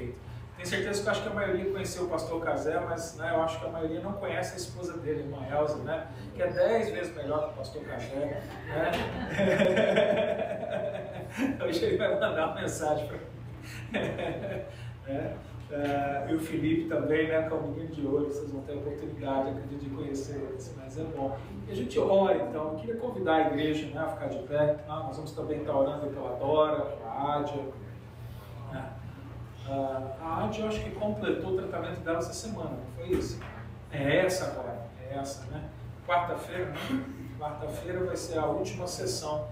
perfeito. Tenho certeza que eu acho que a maioria conheceu o pastor Cazé, mas né, eu acho que a maioria não conhece a esposa dele, a irmã Elza, né, que é 10 vezes melhor que o pastor Cazé. Né? Hoje ele vai mandar uma mensagem para mim. E o Felipe também, né, que é um menino de ouro, vocês vão ter a oportunidade, acredito, de conhecer eles, mas é bom. E a gente ora, então, eu queria convidar a igreja, né, a ficar de pé. Nós vamos também estar orando pela Dora, pela Ádia. Né? A Ádia, eu acho que completou o tratamento dela essa semana, não foi isso? É essa agora, é essa, né? Quarta-feira, né? Quarta-feira vai ser a última sessão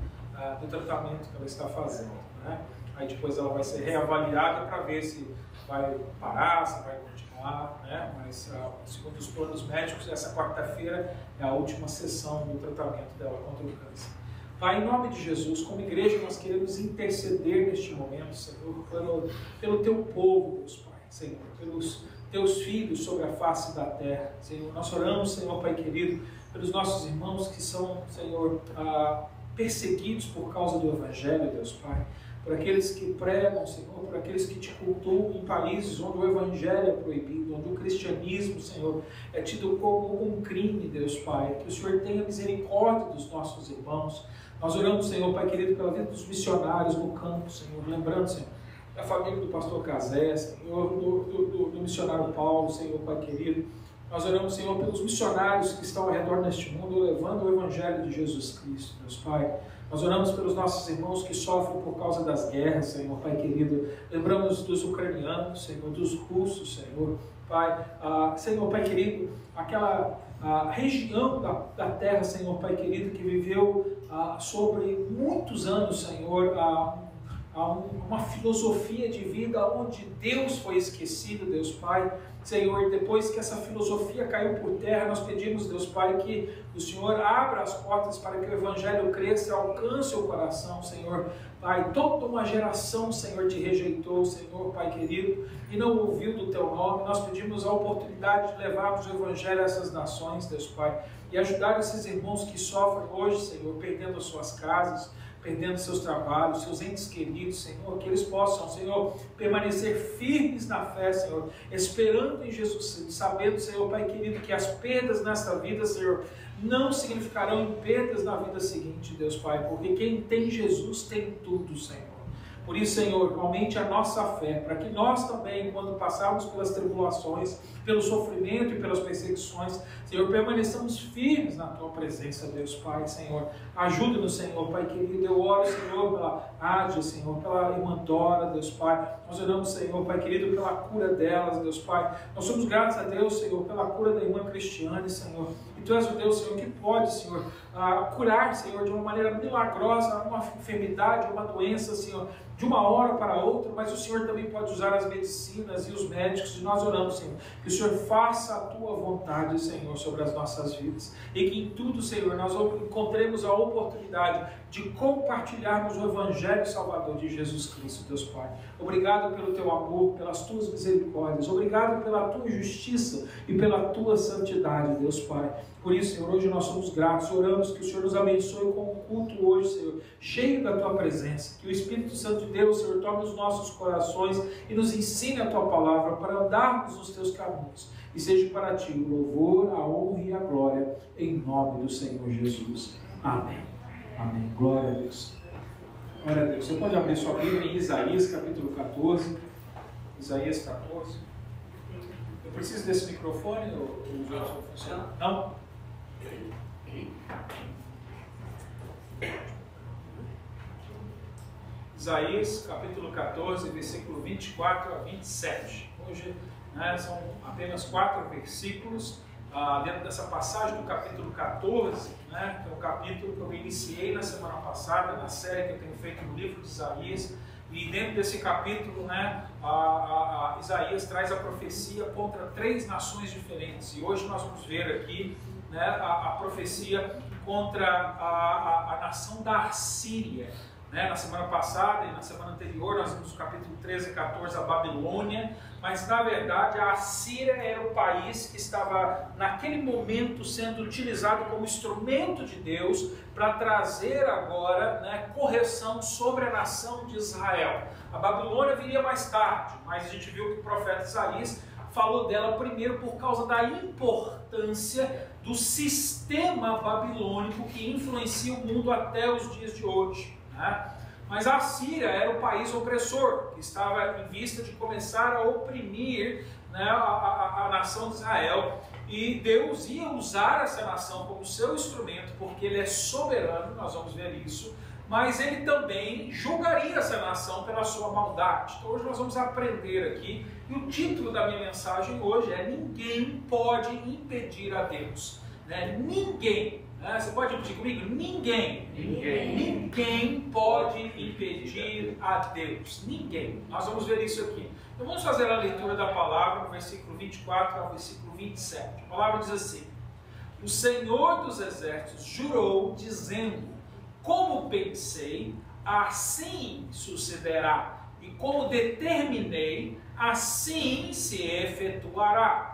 do tratamento que ela está fazendo, né? Aí depois ela vai ser reavaliada para ver se vai parar, se vai continuar, né? Mas segundo os planos médicos, essa quarta-feira é a última sessão do tratamento dela contra o câncer. Pai, em nome de Jesus, como igreja, nós queremos interceder neste momento, Senhor, pelo Teu povo, Deus Pai, Senhor, pelos Teus filhos sobre a face da terra, Senhor. Nós oramos, Senhor, Pai querido, pelos nossos irmãos que são, Senhor, perseguidos por causa do Evangelho, Deus Pai, por aqueles que pregam, Senhor, por aqueles que te cultuam em países onde o Evangelho é proibido, onde o cristianismo, Senhor, é tido como um crime, Deus Pai. Que o Senhor tenha misericórdia dos nossos irmãos. Nós oramos, Senhor, Pai querido, pela vida dos missionários no campo, Senhor, lembrando, Senhor, da família do pastor Cazé, Senhor, do missionário Paulo, Senhor, Pai querido. Nós oramos, Senhor, pelos missionários que estão ao redor neste mundo, levando o Evangelho de Jesus Cristo, Deus Pai. Nós oramos pelos nossos irmãos que sofrem por causa das guerras, Senhor, Pai querido. Lembramos dos ucranianos, Senhor, dos russos, Senhor, Pai. Senhor, Pai querido, aquela região da terra, Senhor, Pai querido, que viveu sobre muitos anos, Senhor, uma filosofia de vida onde Deus foi esquecido, Deus Pai. Senhor, depois que essa filosofia caiu por terra, nós pedimos, Deus Pai, que o Senhor abra as portas para que o Evangelho cresça e alcance o coração, Senhor. Pai, toda uma geração, Senhor, te rejeitou, Senhor, Pai querido, e não ouviu do Teu nome. Nós pedimos a oportunidade de levarmos o Evangelho a essas nações, Deus Pai, e ajudar esses irmãos que sofrem hoje, Senhor, perdendo as suas casas, perdendo seus trabalhos, seus entes queridos, Senhor, que eles possam, Senhor, permanecer firmes na fé, Senhor, esperando em Jesus, sabendo, Senhor, Pai querido, que as perdas nesta vida, Senhor, não significarão em perdas na vida seguinte, Deus Pai, porque quem tem Jesus tem tudo, Senhor. Por isso, Senhor, aumente a nossa fé, para que nós também, quando passarmos pelas tribulações, pelo sofrimento e pelas perseguições, Senhor, permaneçamos firmes na Tua presença, Deus Pai, Senhor. Ajuda-nos, Senhor, Pai querido. Eu oro, Senhor, pela Ádia, Senhor, pela irmã Dora, Deus Pai. Nós oramos, Senhor, Pai querido, pela cura delas, Deus Pai. Nós somos gratos a Deus, Senhor, pela cura da irmã Cristiane, Senhor. E Tu és o Deus, Senhor, que pode, Senhor, curar, Senhor, de uma maneira milagrosa, uma enfermidade, uma doença, Senhor, de uma hora para outra, mas o Senhor também pode usar as medicinas e os médicos, e nós oramos, Senhor, que o Senhor faça a Tua vontade, Senhor, sobre as nossas vidas, e que em tudo, Senhor, nós encontremos a oportunidade de compartilharmos o Evangelho Salvador de Jesus Cristo, Deus Pai. Obrigado pelo Teu amor, pelas Tuas misericórdias, obrigado pela Tua justiça e pela Tua santidade, Deus Pai. Por isso, Senhor, hoje nós somos gratos, oramos que o Senhor nos abençoe com o culto hoje, Senhor, cheio da Tua presença, que o Espírito Santo de Deus, Senhor, tome os nossos corações e nos ensine a Tua palavra para andarmos nos Teus caminhos, e seja para Ti o louvor, a honra e a glória, em nome do Senhor Jesus. Amém. Amém. Glória a Deus. Glória a Deus. Você pode abrir sua Bíblia em Isaías, capítulo 14. Isaías 14. Eu preciso desse microfone ou os outros não funcionam? Não? Isaías, capítulo 14, versículo 24 a 27. Hoje, são apenas 4 versículos dentro dessa passagem do capítulo 14, que é o capítulo que eu iniciei na semana passada, na série que eu tenho feito no livro de Isaías. E dentro desse capítulo, Isaías traz a profecia contra 3 nações diferentes. E hoje nós vamos ver aqui a profecia contra a nação da Assíria. Na semana passada e na semana anterior nós vimos o capítulo 13 e 14, a Babilônia, mas na verdade a Assíria era o país que estava naquele momento sendo utilizado como instrumento de Deus para trazer agora correção sobre a nação de Israel. A Babilônia viria mais tarde, mas a gente viu que o profeta Isaías falou dela primeiro por causa da importância do sistema babilônico que influencia o mundo até os dias de hoje, né? Mas a Síria era o país opressor, que estava em vista de começar a oprimir, né, a nação de Israel, e Deus ia usar essa nação como seu instrumento, porque Ele é soberano, nós vamos ver isso, mas Ele também julgaria essa nação pela sua maldade. Então hoje nós vamos aprender aqui, e o título da minha mensagem hoje é: ninguém pode impedir a Deus. Né? Ninguém. Você pode repetir comigo? Ninguém pode impedir a Deus. Ninguém. Nós vamos ver isso aqui. Então vamos fazer a leitura da palavra, no versículo 24 ao versículo 27. A palavra diz assim: o Senhor dos Exércitos jurou, dizendo: como pensei, assim sucederá, e como determinei, assim se efetuará.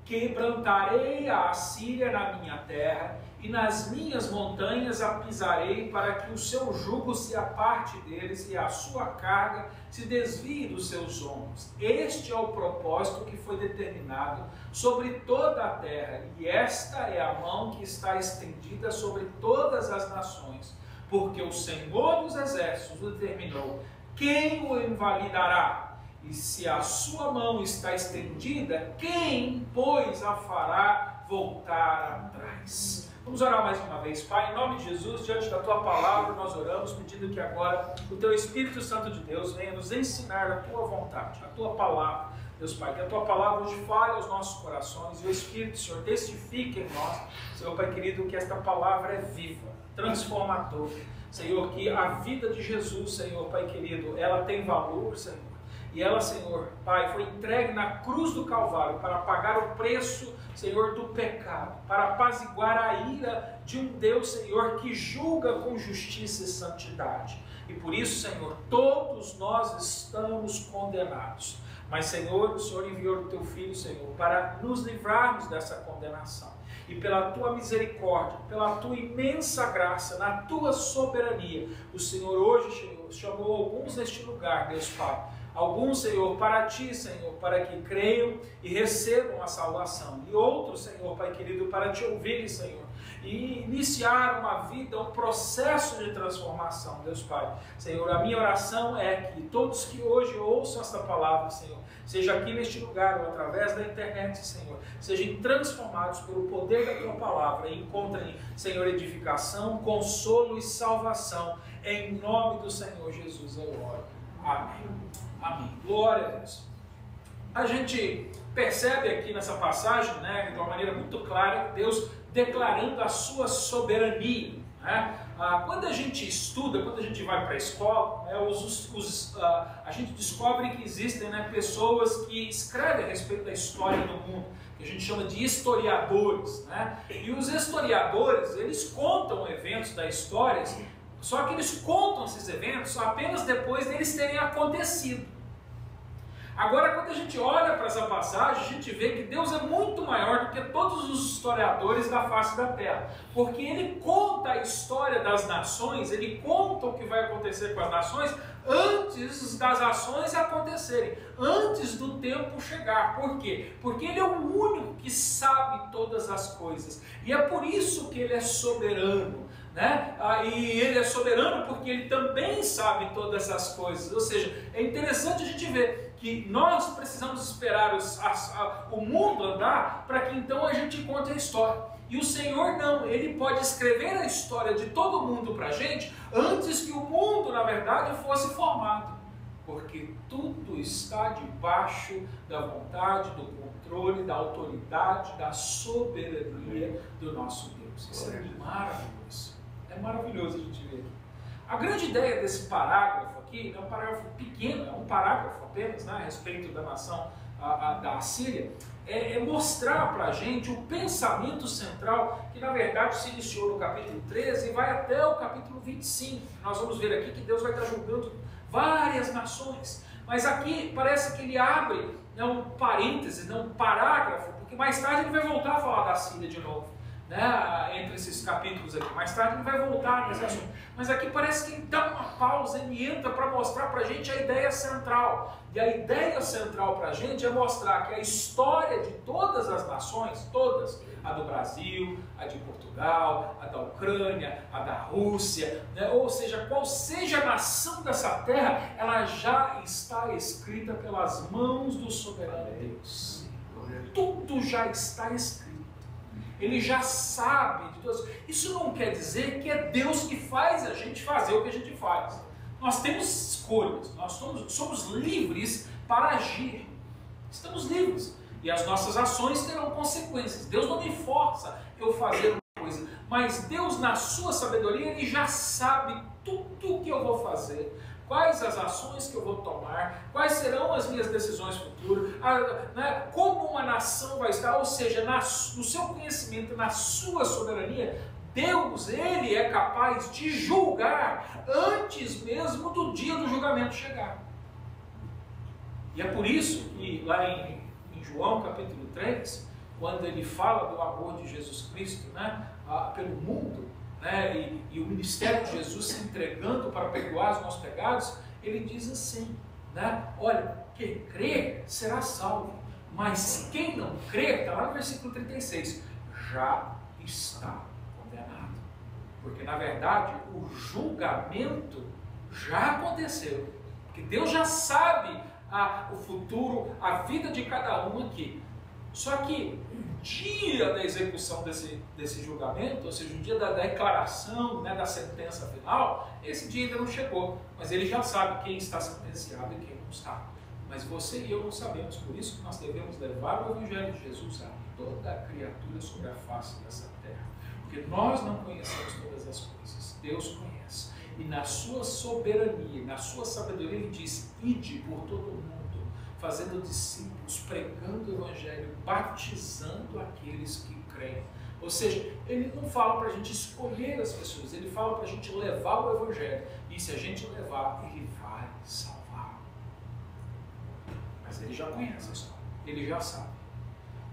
Quebrantarei a Assíria na minha terra, e nas minhas montanhas a pisarei, para que o seu jugo se aparte deles e a sua carga se desvie dos seus ombros. Este é o propósito que foi determinado sobre toda a terra, e esta é a mão que está estendida sobre todas as nações, porque o Senhor dos Exércitos o determinou. Quem o invalidará? E se a sua mão está estendida, quem, pois, a fará voltar atrás? Vamos orar mais uma vez. Pai, em nome de Jesus, diante da Tua palavra, nós oramos, pedindo que agora o Teu Espírito Santo de Deus venha nos ensinar a Tua vontade, a Tua palavra. Deus Pai, que a Tua palavra hoje fale aos nossos corações, e o Espírito, Senhor, testifique em nós, Senhor Pai querido, que esta palavra é viva, transformadora. Senhor, que a vida de Jesus, Senhor Pai querido, ela tem valor, Senhor. E ela, Senhor, Pai, foi entregue na cruz do Calvário para pagar o preço, Senhor, do pecado, para apaziguar a ira de um Deus, Senhor, que julga com justiça e santidade. E por isso, Senhor, todos nós estamos condenados. Mas, Senhor, o Senhor enviou o Teu Filho, Senhor, para nos livrarmos dessa condenação. E pela Tua misericórdia, pela Tua imensa graça, na Tua soberania, o Senhor hoje, Senhor, chamou alguns neste lugar, Deus Pai. Alguns, Senhor, para Ti, Senhor, para que creiam e recebam a salvação. E outros, Senhor, Pai querido, para Te ouvirem, Senhor, e iniciar uma vida, um processo de transformação, Deus Pai. Senhor, a minha oração é que todos que hoje ouçam esta palavra, Senhor, seja aqui neste lugar ou através da internet, Senhor, sejam transformados pelo poder da Tua palavra e encontrem, Senhor, edificação, consolo e salvação. Em nome do Senhor Jesus eu oro. Amém. Amém. Glória a Deus. A gente percebe aqui nessa passagem, né, de uma maneira muito clara, Deus declarando a sua soberania. Né? Quando a gente estuda, quando a gente vai para a escola, né, a gente descobre que existem, né, pessoas que escrevem a respeito da história do mundo, que a gente chama de historiadores. Né? E os historiadores, eles contam eventos da história, só que eles contam esses eventos apenas depois deles terem acontecido. Agora, quando a gente olha para essa passagem, a gente vê que Deus é muito maior do que todos os historiadores da face da terra. Porque Ele conta a história das nações, Ele conta o que vai acontecer com as nações antes das ações acontecerem, antes do tempo chegar. Por quê? Porque Ele é o único que sabe todas as coisas. E é por isso que Ele é soberano. Né? E Ele é soberano porque Ele também sabe todas as coisas. Ou seja, é interessante a gente ver que nós precisamos esperar o mundo andar para que então a gente conte a história. E o Senhor não, Ele pode escrever a história de todo mundo para a gente antes que o mundo, na verdade, fosse formado. Porque tudo está debaixo da vontade, do controle, da autoridade, da soberania do nosso Deus. Isso é maravilhoso. É maravilhoso a gente ver aqui. A grande ideia desse parágrafo aqui é um parágrafo pequeno, é um parágrafo apenas, né, a respeito da nação da Assíria, é mostrar para a gente o pensamento central que na verdade se iniciou no capítulo 13 e vai até o capítulo 25. Nós vamos ver aqui que Deus vai estar julgando várias nações. Mas aqui parece que ele abre, né, um parêntese, né, um parágrafo, porque mais tarde ele vai voltar a falar da Síria de novo. né, entre esses capítulos aqui. Mais tarde ele vai voltar nesse assunto. Mas aqui parece que ele dá uma pausa, ele entra para mostrar para a gente a ideia central. E a ideia central para a gente é mostrar que a história de todas as nações, todas, a do Brasil, a de Portugal, a da Ucrânia, a da Rússia, né, ou seja, qual seja a nação dessa terra, ela já está escrita pelas mãos do soberano Deus. Tudo já está escrito. Ele já sabe de todas. Isso não quer dizer que é Deus que faz a gente fazer o que a gente faz. Nós temos escolhas, nós somos livres para agir. Estamos livres. E as nossas ações terão consequências. Deus não me força eu fazer uma coisa. Mas Deus, na sua sabedoria, Ele já sabe tudo o que eu vou fazer. Quais as ações que eu vou tomar, quais serão as minhas decisões futuras, né, como uma nação vai estar, ou seja, no seu conhecimento, na sua soberania, Deus, Ele é capaz de julgar antes mesmo do dia do julgamento chegar. E é por isso que lá em João capítulo 3, quando ele fala do amor de Jesus Cristo, né, pelo mundo, né, e o ministério de Jesus se entregando para perdoar os nossos pecados, ele diz assim, né, olha, quem crê será salvo, mas quem não crê, está lá no versículo 36, já está condenado, porque na verdade o julgamento já aconteceu, porque Deus já sabe o futuro, a vida de cada um aqui. Só que o dia da execução desse julgamento, ou seja, o dia da declaração, né, da sentença final, esse dia ainda não chegou, mas ele já sabe quem está sentenciado e quem não está. Mas você e eu não sabemos, por isso que nós devemos levar o Evangelho de Jesus a toda a criatura sobre a face dessa terra, porque nós não conhecemos todas as coisas, Deus conhece, e na sua soberania, na sua sabedoria, Ele diz, ide por todo o mundo, fazendo discípulos, pregando o Evangelho, batizando aqueles que creem. Ou seja, Ele não fala para a gente escolher as pessoas, Ele fala para a gente levar o Evangelho. E se a gente levar, Ele vai salvar. Mas Ele já conhece a história, Ele já sabe.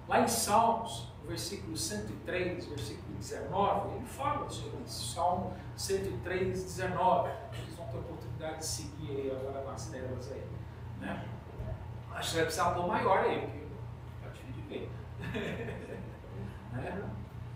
Lá em Salmos, no versículo 103, versículo 19, Ele fala sobre isso. Salmo 103, 19. Vocês vão ter a oportunidade de seguir aí agora nas telas aí, né? Acho que vai precisar pôr maior aí, porque é difícil de ver. Né?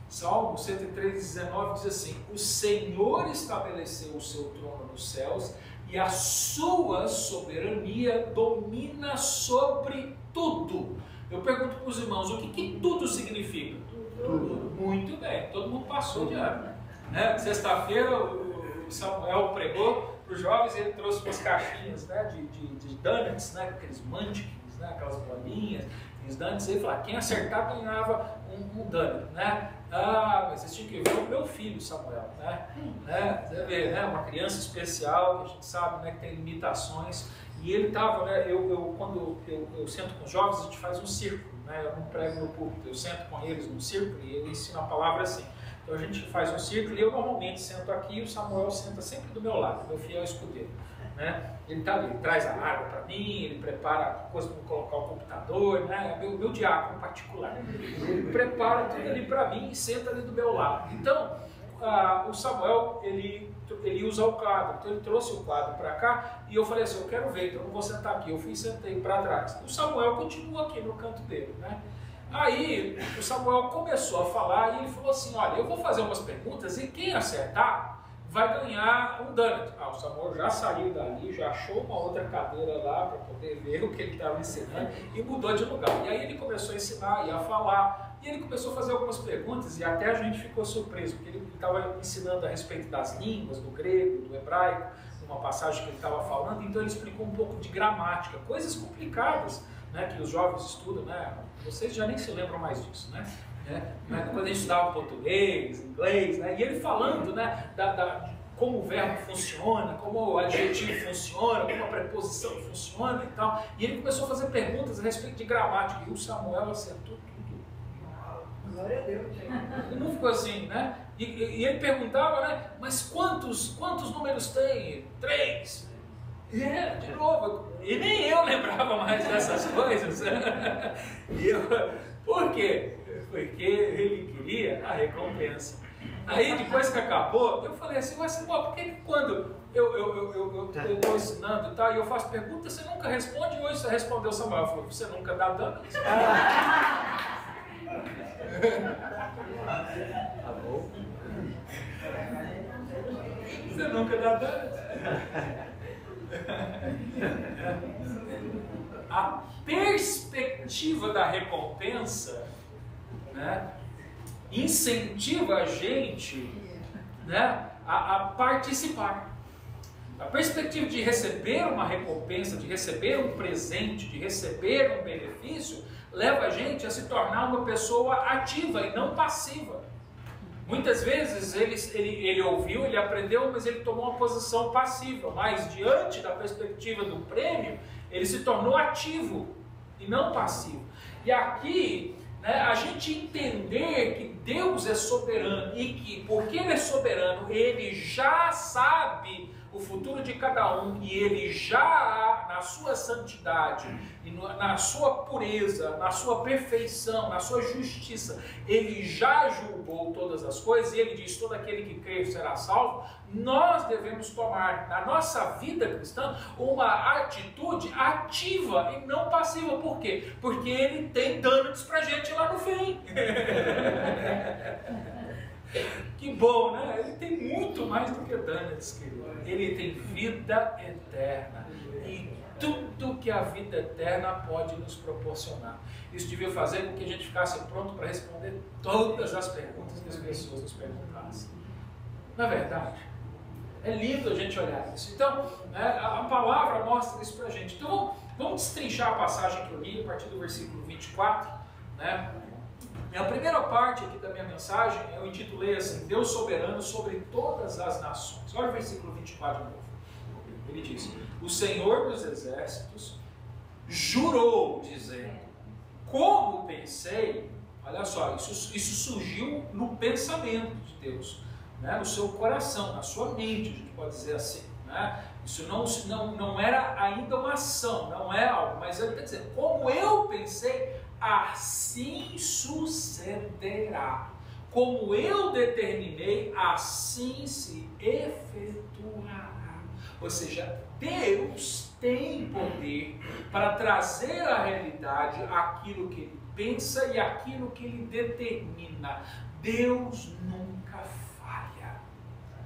Salmo 103, 19 diz assim, o Senhor estabeleceu o seu trono nos céus e a sua soberania domina sobre tudo. Eu pergunto para os irmãos, o que tudo significa? Tudo. Muito bem, todo mundo passou de ano. Né? Sexta-feira o Samuel pregou para os jovens, ele trouxe umas caixinhas, né, de donuts, né, aqueles munchkins, né, aquelas bolinhas, os donuts, ele falou, quem acertar ganhava um donut, né? Mas vocês tinham que ver o meu filho, Samuel, né? Você vê, né, uma criança especial, que a gente sabe, né, que tem limitações, e ele estava, né, quando eu sento com os jovens, a gente faz um círculo, né, eu não prego no púlpito, eu sento com eles num círculo e ele ensina a palavra assim. Então a gente faz um círculo e eu normalmente sento aqui e o Samuel senta sempre do meu lado, meu fiel escudeiro. Né? Ele está ali, ele traz a água para mim, ele prepara coisa para colocar o computador, né? meu diácono particular. Ele prepara tudo ali para mim e senta ali do meu lado. Então, o Samuel, ele usa o quadro, então ele trouxe o quadro para cá e eu falei assim, eu quero ver, então eu não vou sentar aqui. Eu fui e sentei para trás. O Samuel continua aqui no canto dele, né? Aí o Samuel começou a falar e ele falou assim, olha, eu vou fazer umas perguntas e quem acertar vai ganhar um donut. O Samuel já saiu dali, já achou uma outra cadeira lá para poder ver o que ele estava ensinando e mudou de lugar. E aí ele começou a ensinar e a falar, e ele começou a fazer algumas perguntas e até a gente ficou surpreso, porque ele estava ensinando a respeito das línguas, do grego, do hebraico, uma passagem que ele estava falando, então ele explicou um pouco de gramática, coisas complicadas, né, que os jovens estudam, né? Vocês já nem se lembram mais disso, né? Quando a gente estudava português, inglês, né? E ele falando, né, de como o verbo funciona, como o adjetivo funciona, como a preposição funciona e tal. E ele começou a fazer perguntas a respeito de gramática e o Samuel acertou tudo. Glória a Deus. Ele não ficou assim, né? E ele perguntava, né? Mas quantos números tem? 3. De novo, e nem eu lembrava mais dessas coisas. Por quê? Porque ele queria a recompensa. Aí depois que acabou, eu falei assim, mas por que quando eu estou ensinando e tal, e eu faço perguntas, você nunca responde? E hoje você respondeu, Samuel, falou, você nunca dá dano? Tá bom? Você nunca dá dano? A perspectiva da recompensa, né, incentiva a gente, né, a participar. A perspectiva de receber uma recompensa, de receber um presente, de receber um benefício, leva a gente a se tornar uma pessoa ativa e não passiva. Muitas vezes ele ouviu, ele aprendeu, mas ele tomou uma posição passiva. Mas diante da perspectiva do prêmio, ele se tornou ativo e não passivo. E aqui, né, a gente entender que Deus é soberano e que, porque Ele é soberano, Ele já sabe o futuro de cada um e Ele já, na sua santidade, e na sua pureza, na sua perfeição, na sua justiça, Ele já julgou todas as coisas e Ele diz, todo aquele que crer será salvo. Nós devemos tomar na nossa vida cristã uma atitude ativa e não passiva. Por quê? Porque Ele tem donuts pra gente lá no fim. Que bom, né? Ele tem muito mais do que donuts, querido. Ele tem vida eterna. E tudo que a vida eterna pode nos proporcionar. Isso devia fazer com que a gente ficasse pronto para responder todas as perguntas que as pessoas nos perguntassem. Não é verdade? É lindo a gente olhar isso. Então, a palavra mostra isso para a gente. Então, vamos destrinchar a passagem que eu li a partir do versículo 24. Né? A primeira parte aqui da minha mensagem, eu intitulei assim, Deus soberano sobre todas as nações. Olha o versículo 24 de novo. Ele diz, o Senhor dos exércitos jurou, dizendo, como pensei, olha só, isso surgiu no pensamento de Deus, né, no seu coração, na sua mente, a gente pode dizer assim. Né? Isso não era ainda uma ação, não é algo, mas ele está dizendo, como eu pensei, assim sucederá. Como eu determinei, assim se efetuará. Ou seja, Deus tem poder para trazer à realidade aquilo que Ele pensa e aquilo que Ele determina. Deus nunca falha.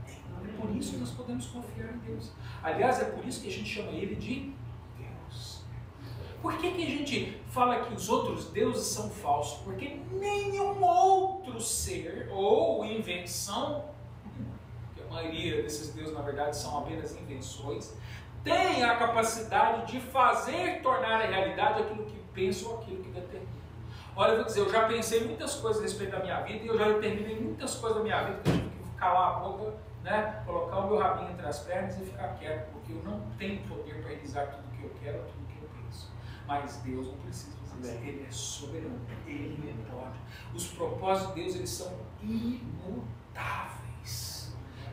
É por isso que nós podemos confiar em Deus. Aliás, é por isso que a gente chama Ele de Deus. Por que a gente fala que os outros deuses são falsos? Porque nenhum outro ser ou invenção, que a maioria desses deuses na verdade são apenas invenções, tem a capacidade de fazer tornar a realidade aquilo que pensa ou aquilo que determina. Olha, eu vou dizer, eu já pensei muitas coisas a respeito da minha vida e eu já determinei muitas coisas da minha vida que eu tive que calar a boca, né, colocar o meu rabinho entre as pernas e ficar quieto, porque eu não tenho poder para realizar tudo o que eu quero, tudo o que eu penso. Mas Deus não precisa fazer isso. Ele é soberano, Ele pode. Os propósitos de Deus, eles são imutáveis.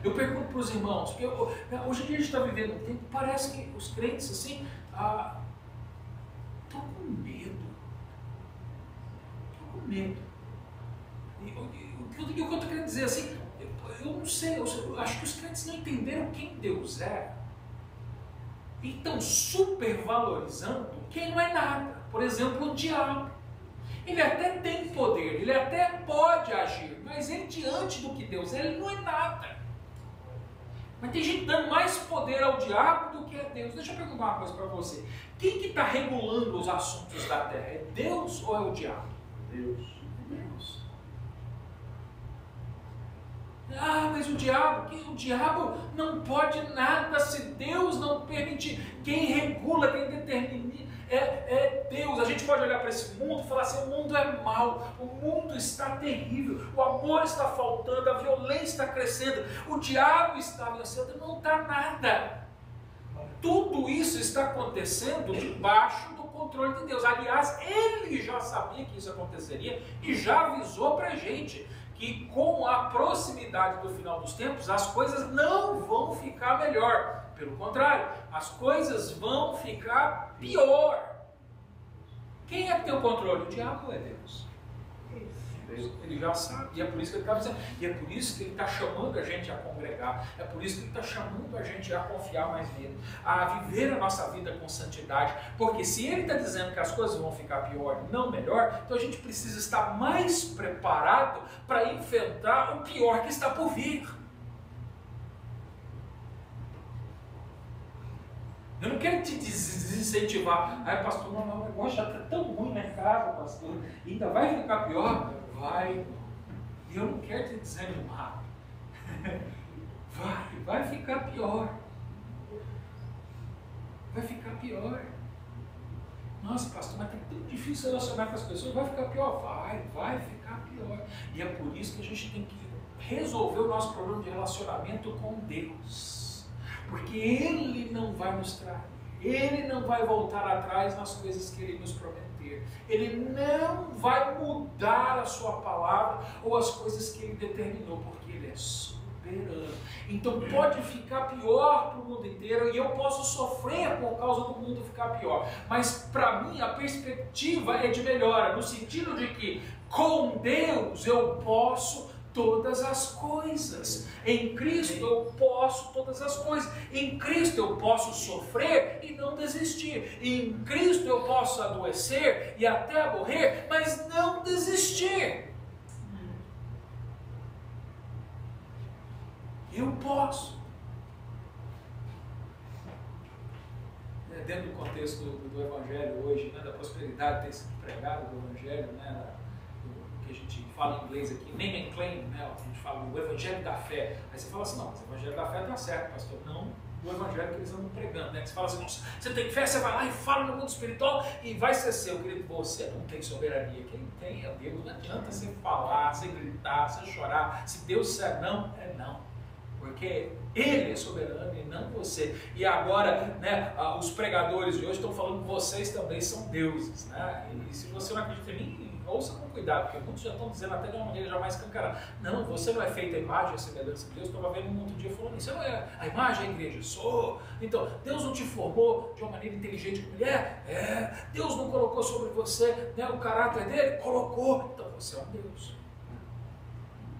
Eu pergunto para os irmãos, porque hoje em dia a gente está vivendo um tempo, parece que os crentes assim, estão com medo. Estão com medo. O que eu estou querendo dizer assim, eu não sei, eu acho que os crentes não entenderam quem Deus é. E estão supervalorizando quem não é nada. Por exemplo, o diabo. Ele até tem poder, ele até pode agir, mas ele diante do que Deus é, ele não é nada. Mas tem gente dando mais poder ao diabo do que a Deus. Deixa eu perguntar uma coisa para você. Quem que está regulando os assuntos da terra? É Deus ou é o diabo? Deus. Deus. Mas o diabo não pode nada se Deus não permitir. Quem regula, quem determina é Deus. A gente pode olhar para esse mundo e falar assim, o mundo é mau, o mundo está terrível, o amor está faltando, a violência está crescendo, o diabo está vencendo, não está nada. Tudo isso está acontecendo debaixo do controle de Deus. Aliás, Ele já sabia que isso aconteceria e já avisou para a gente que com a proximidade do final dos tempos, as coisas não vão ficar melhor. Pelo contrário, as coisas vão ficar pior. Quem é que tem o controle? O diabo ou é Deus? Ele já sabe, e é por isso que ele está dizendo, e é por isso que ele está chamando a gente a congregar, é por isso que ele está chamando a gente a confiar mais nele, a viver a nossa vida com santidade, porque se ele está dizendo que as coisas vão ficar pior, não melhor, então a gente precisa estar mais preparado para enfrentar o pior que está por vir. Eu não quero te desincentivar. Ai, pastor, não, o negócio já está tão ruim na casa, pastor, ainda vai ficar pior? Vai. E eu não quero te desanimar. Vai ficar pior. Vai ficar pior. Nossa, pastor, mas é tão difícil relacionar com as pessoas. Vai ficar pior? Vai ficar pior. E é por isso que a gente tem que resolver o nosso problema de relacionamento com Deus. Porque Ele não vai nos trair, Ele não vai voltar atrás nas coisas que Ele nos prometer, Ele não vai mudar a sua palavra ou as coisas que Ele determinou, porque Ele é soberano. Então pode ficar pior para o mundo inteiro e eu posso sofrer por causa do mundo ficar pior, mas para mim a perspectiva é de melhora, no sentido de que com Deus eu posso todas as coisas. Em Cristo eu posso todas as coisas. Em Cristo eu posso sofrer e não desistir. Em Cristo eu posso adoecer e até morrer, mas não desistir. Eu posso. Dentro do contexto do Evangelho hoje, né, da prosperidade tem sido pregado do Evangelho, né, que a gente fala em inglês aqui, name and claim, né? A gente fala o Evangelho da Fé. Aí você fala assim, não, mas o Evangelho da Fé está certo, pastor. Não o Evangelho que eles andam pregando, né? Que você fala assim, nossa, você tem fé, você vai lá e fala no mundo espiritual e vai ser seu. Querido, você não tem soberania. Quem tem é Deus. Não adianta você falar, você gritar, você chorar. Se Deus disser não, é não. Porque Ele é soberano e não você. E agora, né, os pregadores de hoje estão falando que vocês também são deuses, né? E se você não acredita em mim, ouça com cuidado, porque muitos já estão dizendo até de uma maneira já mais escancarada. Não, você não é feito a imagem e a semelhança de Deus. Eu estava vendo um outro dia falando isso. Você não é a imagem da igreja? Sou. Então, Deus não te formou de uma maneira inteligente como Ele é? É. Deus não colocou sobre você, né, o caráter dele? Colocou. Então você é um Deus.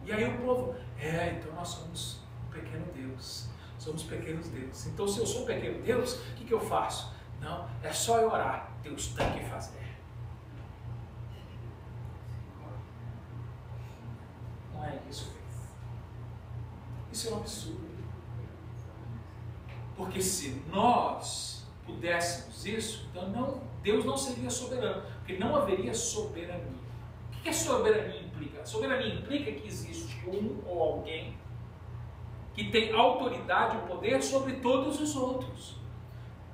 E aí o povo, então nós somos pequeno Deus, somos pequenos deuses. Então se eu sou um pequeno Deus, o que eu faço? Não, é só eu orar, Deus tem que fazer. Não é isso. Isso é um absurdo. Porque se nós pudéssemos isso, então Deus não seria soberano, porque não haveria soberania. O que a soberania implica? A soberania implica que existe um ou alguém que tem autoridade e poder sobre todos os outros.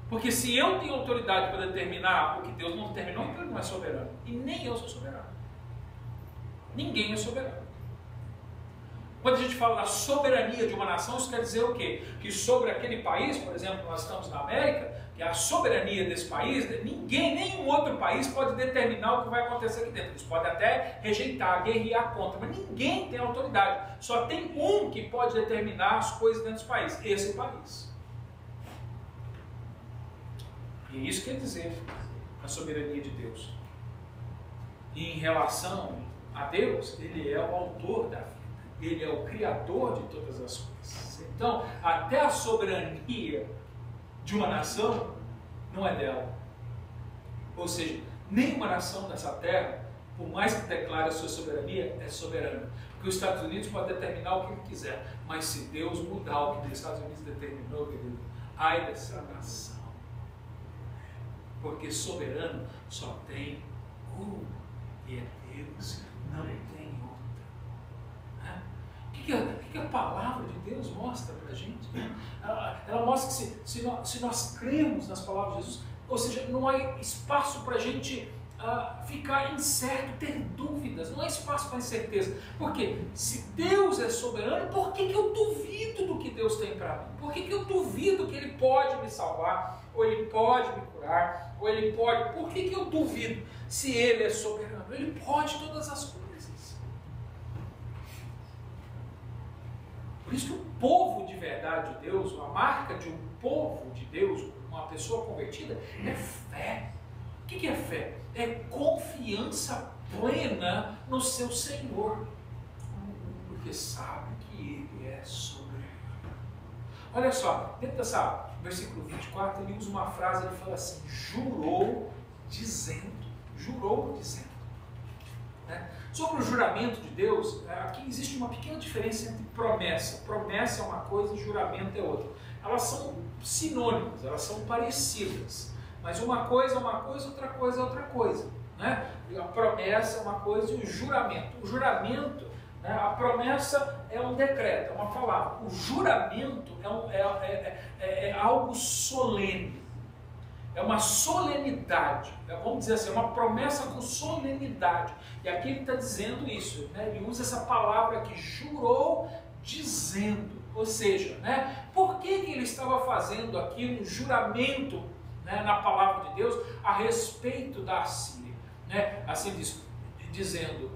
Porque se eu tenho autoridade para determinar o que Deus não determinou, então Ele não é soberano. E nem eu sou soberano. Ninguém é soberano. Quando a gente fala da soberania de uma nação, isso quer dizer o quê? Que sobre aquele país, por exemplo, nós estamos na América, que a soberania desse país, ninguém, nenhum outro país pode determinar o que vai acontecer aqui dentro. Eles podem até rejeitar, guerrear contra, mas ninguém tem autoridade. Só tem um que pode determinar as coisas dentro do país, esse país. E é isso que quer dizer a soberania de Deus. E em relação a Deus, Ele é o autor da vida. Ele é o criador de todas as coisas. Então, até a soberania de uma nação não é dela. Ou seja, nenhuma nação dessa terra, por mais que declare a sua soberania, é soberana. Porque os Estados Unidos podem determinar o que ele quiser, mas se Deus mudar o que os Estados Unidos determinou, querido, ai dessa nação. Porque soberano só tem um, e é Deus, não tem outro. O que a palavra de Deus mostra para a gente? Ela mostra que se nós cremos nas palavras de Jesus, ou seja, não há espaço para a gente ficar incerto, ter dúvidas, não há espaço para incerteza. Porque se Deus é soberano, por que eu duvido do que Deus tem para mim? Por que eu duvido que Ele pode me salvar, ou Ele pode me curar, ou Ele pode... Por que eu duvido se Ele é soberano? Ele pode todas as coisas. Por isso que o povo de verdade de Deus, a marca de um povo de Deus, uma pessoa convertida, é fé. O que é fé? É confiança plena no seu Senhor, porque sabe que Ele é soberano. Olha só, dentro dessa versículo 24, ele usa uma frase, ele fala assim, jurou dizendo, né? Sobre o juramento de Deus, aqui existe uma pequena diferença entre promessa. Promessa é uma coisa e juramento é outra. Elas são sinônimas, elas são parecidas, mas uma coisa é uma coisa, outra coisa é outra coisa, né? A promessa é uma coisa e o juramento, né? A promessa é um decreto, é uma palavra. O juramento é algo solene, é uma solenidade, vamos dizer assim, é uma promessa com solenidade. E aqui ele está dizendo isso, né? Ele usa essa palavra aqui, jurou dizendo, ou seja, né? Por que ele estava fazendo aqui um juramento, né, na palavra de Deus a respeito da Assíria, né? Assim diz, dizendo,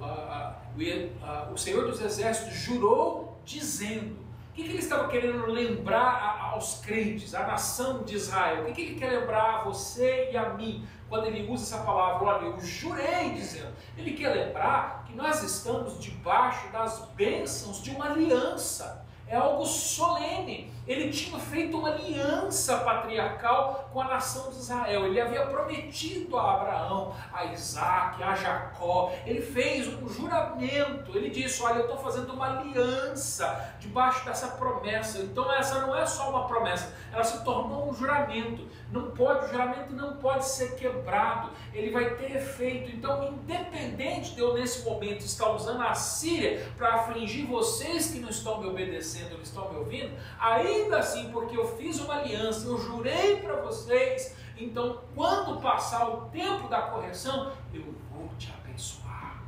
o Senhor dos Exércitos jurou dizendo. O que ele estava querendo lembrar aos crentes, à nação de Israel? O que ele quer lembrar a você e a mim, quando ele usa essa palavra, olha, eu jurei dizendo? Ele quer lembrar que nós estamos debaixo das bênçãos de uma aliança. É algo solene. Ele tinha feito uma aliança patriarcal com a nação de Israel. Ele havia prometido a Abraão, a Isaac, a Jacó. Ele fez um juramento. Ele disse, olha, eu estou fazendo uma aliança debaixo dessa promessa. Então essa não é só uma promessa, ela se tornou um juramento. O juramento não pode ser quebrado. Ele vai ter efeito. Então, independente de eu nesse momento estar usando a Síria para afligir vocês que não estão me obedecendo, não estão me ouvindo, ainda assim, porque eu fiz uma aliança, eu jurei para vocês, então quando passar o tempo da correção, eu vou te abençoar.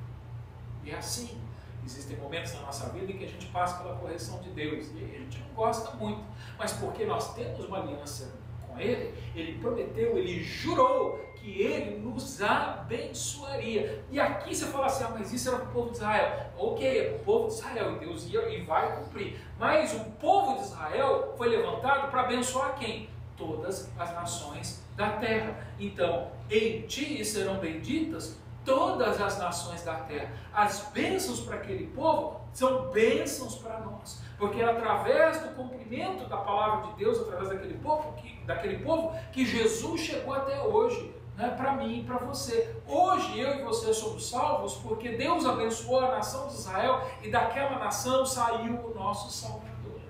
E é assim. Existem momentos na nossa vida em que a gente passa pela correção de Deus e a gente não gosta muito, mas porque nós temos uma aliança com Ele, Ele prometeu, Ele jurou que Ele nos abençoaria. E aqui você fala assim, mas isso era para o povo de Israel. Ok, é para o povo de Israel, e Deus ia e vai cumprir. Mas o povo de Israel foi levantado para abençoar quem? Todas as nações da terra. Então, em ti serão benditas todas as nações da terra. As bênçãos para aquele povo são bênçãos para nós, porque é através do cumprimento da palavra de Deus, através daquele povo que Jesus chegou até hoje, né, para mim e para você. Hoje eu e você somos salvos porque Deus abençoou a nação de Israel e daquela nação saiu o nosso Salvador.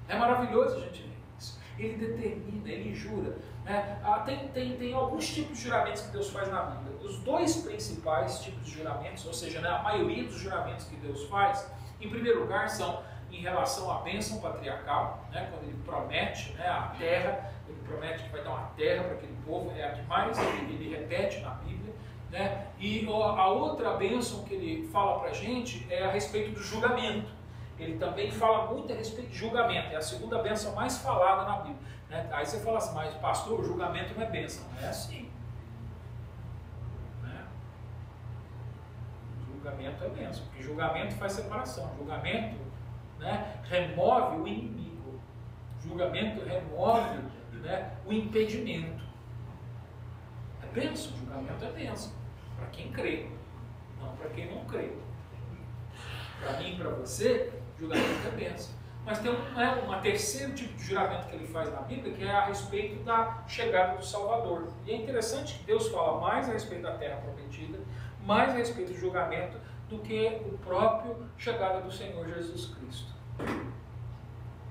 É maravilhoso a gente ver isso. Ele determina, ele jura, né? Tem alguns tipos de juramentos que Deus faz na Bíblia. Os dois principais tipos de juramentos, ou seja, né, a maioria dos juramentos que Deus faz, em primeiro lugar, são em relação à bênção patriarcal, né, quando ele promete, né, a terra, ele promete que vai dar uma terra para aquele povo, é a que mais ele repete na Bíblia, né? E a outra bênção que ele fala para a gente é a respeito do julgamento. Ele também fala muito a respeito de julgamento, é a segunda bênção mais falada na Bíblia, né? Aí você fala assim, mas pastor, o julgamento não é bênção. Não é assim, né? Julgamento é bênção, porque julgamento faz separação. Julgamento, né, remove o inimigo. Julgamento remove, né, o impedimento. É bênção, julgamento é bênção para quem crê, não para quem não crê. Para mim e para você, julgamento é bênção. Mas tem um terceiro tipo de juramento que ele faz na Bíblia, que é a respeito da chegada do Salvador. E é interessante que Deus fala mais a respeito da terra prometida, mais a respeito do julgamento, do que o próprio chegada do Senhor Jesus Cristo.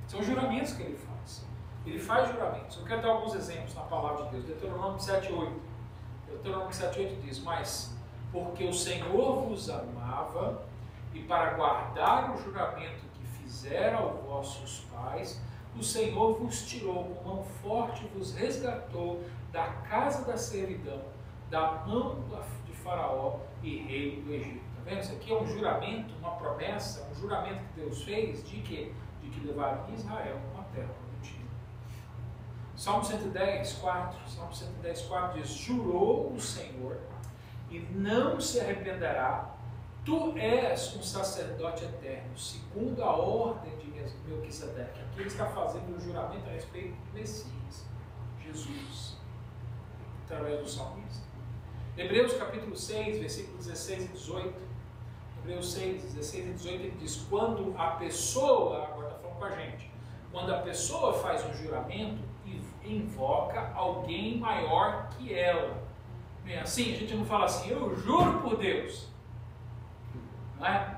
São juramentos que ele faz. Ele faz juramentos. Eu quero dar alguns exemplos na palavra de Deus. Deuteronômio 7,8. Deuteronômio 7,8 diz, mas porque o Senhor vos amava e para guardar o juramento que fizera aos vossos pais, o Senhor vos tirou com mão forte e vos resgatou da casa da servidão, da mão de Faraó e rei do Egito. Está vendo? Isso aqui é um juramento, uma promessa, um juramento que Deus fez de quê? De que levaria Israel a uma terra prometida. Salmo 110, 4. Salmo 110, 4 diz, jurou o Senhor e não se arrependerá. Tu és um sacerdote eterno, segundo a ordem de Melquisedeque. Aqui ele está fazendo um juramento a respeito do Messias, Jesus, através do salmista. Hebreus capítulo 6, versículos 16 e 18. Hebreus 6, 16 e 18, ele diz: quando a pessoa, agora está falando com a gente, quando a pessoa faz um juramento e invoca alguém maior que ela. Bem, assim, a gente não fala assim, eu juro por Deus. Não é?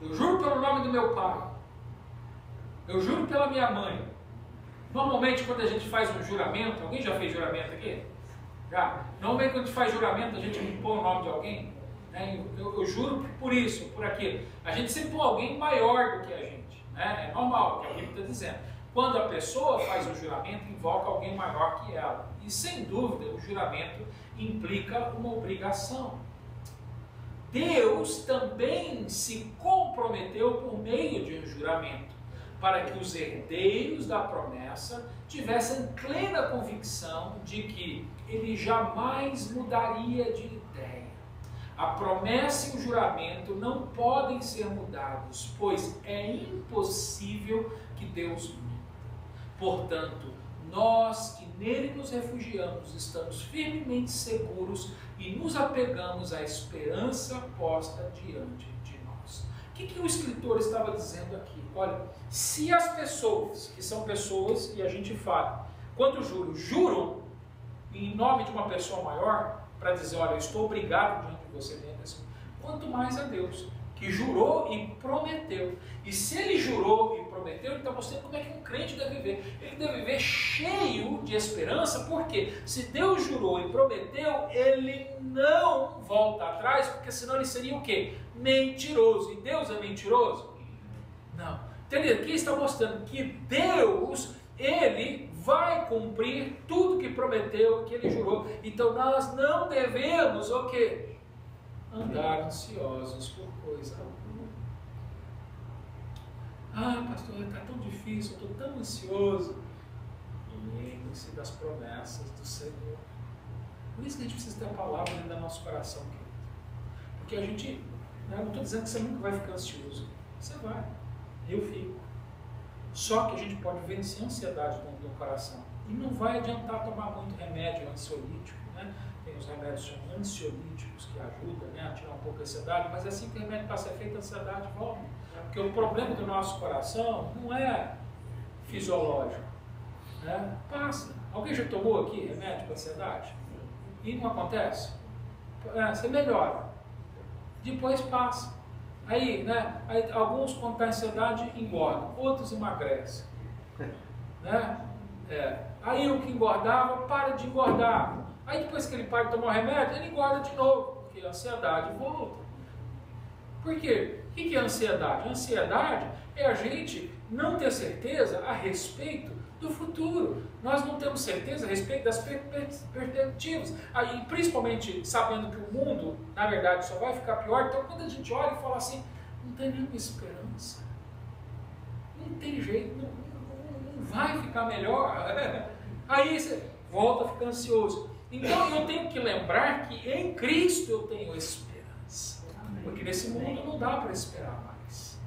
Eu juro pelo nome do meu pai. Eu juro pela minha mãe. Normalmente, quando a gente faz um juramento, alguém já fez juramento aqui? Já? Normalmente, quando a gente faz juramento, a gente não põe o nome de alguém. Né? Eu juro por isso, por aquilo. A gente sempre põe alguém maior do que a gente. Né? É normal, o que a Bíblia está dizendo. Quando a pessoa faz um juramento, invoca alguém maior que ela. E, sem dúvida, o juramento implica uma obrigação. Deus também se comprometeu por meio de um juramento, para que os herdeiros da promessa tivessem plena convicção de que ele jamais mudaria de ideia. A promessa e o juramento não podem ser mudados, pois é impossível que Deus minta. Portanto, nós que nele nos refugiamos estamos firmemente seguros e nos apegamos à esperança posta diante de nós. O que o escritor estava dizendo aqui? Olha, se as pessoas, que são pessoas, e a gente fala, quando juram em nome de uma pessoa maior, para dizer, olha, eu estou obrigado diante de você dentro desse, quanto mais a Deus, que jurou e prometeu. E se ele jurou e prometeu, ele está mostrando como é que um crente deve viver. Ele deve viver cheio de esperança, porque se Deus jurou e prometeu, ele não volta atrás, porque senão ele seria o quê? Mentiroso. E Deus é mentiroso? Não. Então ele aqui está mostrando que Deus, ele vai cumprir tudo que prometeu, que ele jurou. Então nós não devemos o quê? Andar ansiosos por coisa alguma. Ah, pastor, está tão difícil, eu estou tão ansioso. Lembre-se das promessas do Senhor. Por isso que a gente precisa ter a palavra dentro do nosso coração, querido. Porque a gente, eu não estou dizendo que você nunca vai ficar ansioso. Você vai, eu fico. Só que a gente pode vencer a ansiedade dentro do coração. E não vai adiantar tomar muito remédio ansiolítico, né? Tem os remédios ansiolíticos que ajudam, né, a tirar um pouco a ansiedade, mas assim que o remédio passa a ser feito, a ansiedade volta. Porque o problema do nosso coração não é fisiológico, né? Passa. Alguém já tomou aqui remédio para ansiedade? E não acontece? Você melhora. Depois passa. Aí, né, alguns quando está ansiedade engordam, outros emagrecem. Né? Aí o que engordava para de engordar. Aí depois que ele para de tomar o remédio, ele engorda de novo, porque a ansiedade volta. Por quê? O que é ansiedade? A ansiedade é a gente não ter certeza a respeito do futuro. Nós não temos certeza a respeito das perspectivas. Aí, principalmente sabendo que o mundo, na verdade, só vai ficar pior. Então quando a gente olha e fala assim, não tem nenhuma esperança. Não tem jeito, não vai ficar melhor. Aí você volta a ficar ansioso. Então eu tenho que lembrar que em Cristo eu tenho esperança. Porque nesse mundo não dá para esperar mais.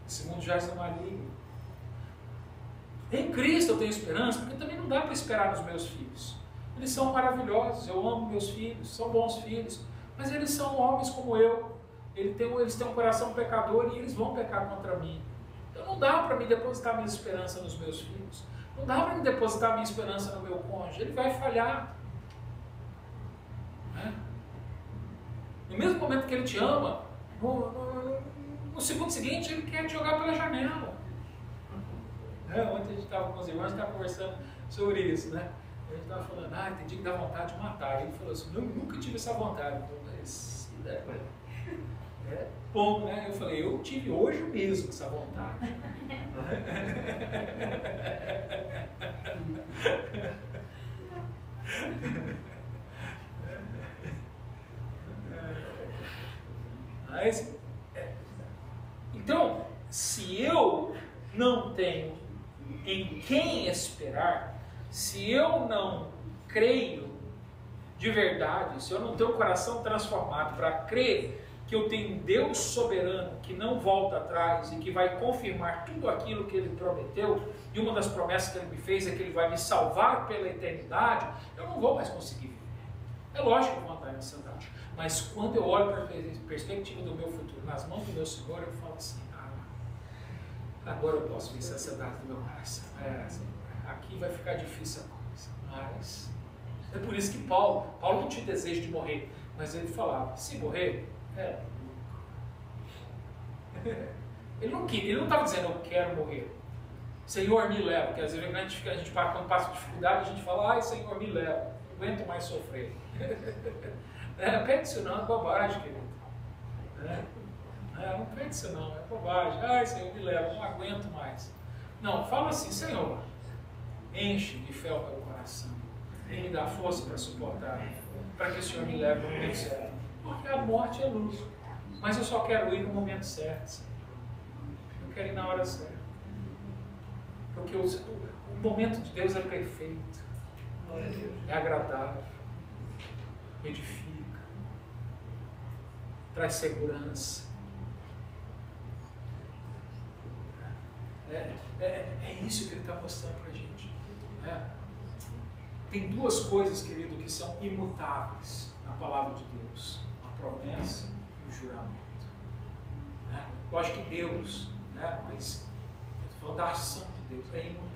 Esse mundo já está maligno. Em Cristo eu tenho esperança, porque também não dá para esperar nos meus filhos. Eles são maravilhosos, eu amo meus filhos, são bons filhos, mas eles são homens como eu. Eles têm um coração pecador e eles vão pecar contra mim. Então não dá para me depositar minha esperança nos meus filhos. Não dá para me depositar minha esperança no meu cônjuge, ele vai falhar. Né? No mesmo momento que ele te ama, no segundo seguinte ele quer te jogar pela janela. Ontem a gente estava com os irmãos, estava conversando sobre isso, né? A gente estava falando, tem dia que dá vontade de matar. Ele falou assim, eu nunca tive essa vontade. Então, bom, né? Eu falei, eu tive hoje mesmo essa vontade. Mas, então, se eu não tenho em quem esperar, se eu não creio de verdade, se eu não tenho o coração transformado para crer que eu tenho um Deus soberano que não volta atrás e que vai confirmar tudo aquilo que Ele prometeu, e uma das promessas que Ele me fez é que Ele vai me salvar pela eternidade, eu não vou mais conseguir viver. É lógico que eu vou andar em ansiedade, mas quando eu olho para a perspectiva do meu futuro nas mãos do meu Senhor, eu falo assim, agora eu posso vencer a ansiedade do meu coração. Aqui vai ficar difícil a coisa, mas é por isso que Paulo não tinha desejo de morrer, mas ele falava, se morrer, ele não estava dizendo eu quero morrer. Senhor, me leva, porque às vezes a gente quando passa dificuldade, a gente fala, ai Senhor, me leva, não aguento mais sofrer. Pede isso não, é bobagem, querido. Não pede isso não, é bobagem. Ai Senhor, me leva, não aguento mais. Não, fala assim, Senhor, enche de fé o meu coração, e me dá força para suportar, para que o Senhor me leve no momento certo. Porque a morte é luz, mas eu só quero ir no momento certo, Senhor. Eu quero ir na hora certa. Porque o momento de Deus é perfeito, é agradável, edifica, traz segurança. É isso que ele está mostrando para a gente. Tem duas coisas, querido, que são imutáveis na palavra de Deus: a promessa e o juramento. Eu acho que Deus, mas falando da ação de Deus, é imutável.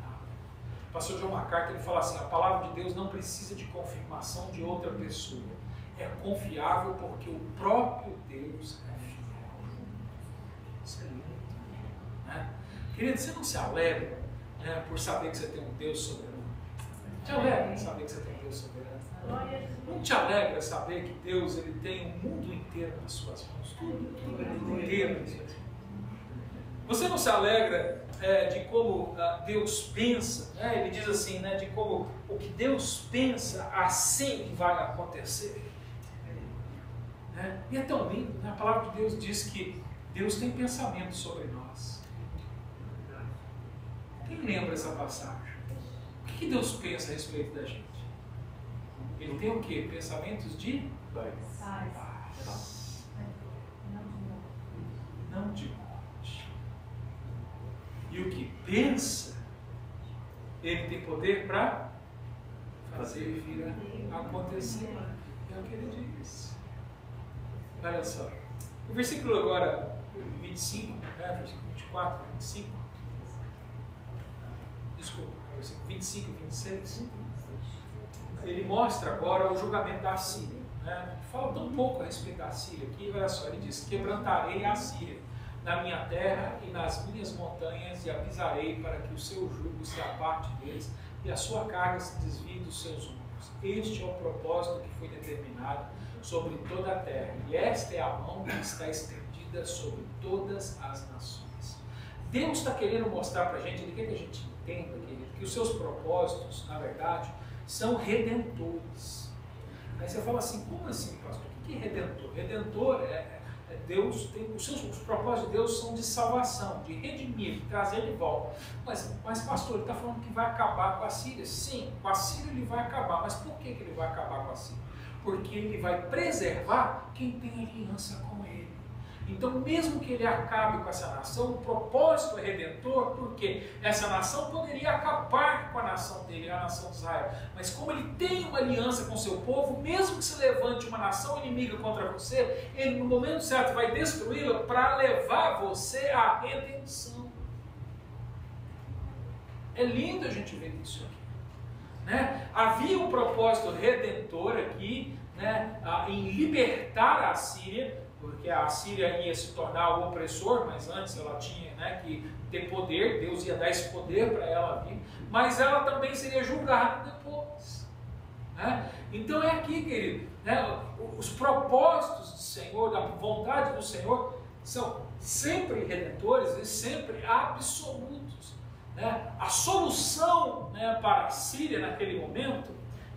O pastor John MacArthur, ele fala assim, a palavra de Deus não precisa de confirmação de outra pessoa. É confiável porque o próprio Deus é fiel. Isso é lindo. Querido, você não se alegra por saber que você tem um Deus soberano? Te alegra em saber que você tem um Deus soberano? Não te alegra saber que Deus ele tem o mundo inteiro nas suas mãos? Tudo inteiro nas suas mãos. Você não se alegra de como Deus pensa, ele diz assim, de como o que Deus pensa, assim vai acontecer. E é tão lindo, a palavra de Deus diz que Deus tem pensamento sobre nós. Quem lembra essa passagem? O que Deus pensa a respeito da gente? Ele tem o quê? Pensamentos de paz. Não de morte. E o que pensa, ele tem poder para fazer vir a acontecer. É o que ele diz. Olha só. O versículo agora 25, versículo 24, 25. Desculpa, versículo 25 e 26. Ele mostra agora o julgamento da Assíria. Fala tão pouco a respeito da Assíria aqui. Olha só, ele diz: quebrantarei a Assíria na minha terra e nas minhas montanhas, e avisarei para que o seu jugo se aparte deles e a sua carga se desvie dos seus ombros. Este é o propósito que foi determinado sobre toda a terra, e esta é a mão que está estendida sobre todas as nações. Deus está querendo mostrar para a gente, Ele quer que a gente entenda, querido, que os seus propósitos, na verdade, são redentores. Aí você fala assim, como assim, pastor? O que é redentor? Redentor Deus tem os propósitos de Deus são de salvação, de redimir, de trazer de volta. Mas pastor, ele está falando que vai acabar com a Síria? Sim, com a Síria ele vai acabar. Mas por que ele vai acabar com a Síria? Porque ele vai preservar quem tem aliança com ele. Então, mesmo que ele acabe com essa nação, o propósito é redentor, porque essa nação poderia acabar com a nação dele, a nação de Israel. Mas como ele tem uma aliança com o seu povo, mesmo que se levante uma nação inimiga contra você, ele no momento certo vai destruí-la para levar você à redenção. É lindo a gente ver isso aqui. Havia um propósito redentor aqui, em libertar a Síria, porque a Síria ia se tornar o opressor, mas antes ela tinha que ter poder, Deus ia dar esse poder para ela vir, mas ela também seria julgada depois. Então é aqui, querido, os propósitos do Senhor, a vontade do Senhor, são sempre redentores e sempre absolutos. A solução para a Síria naquele momento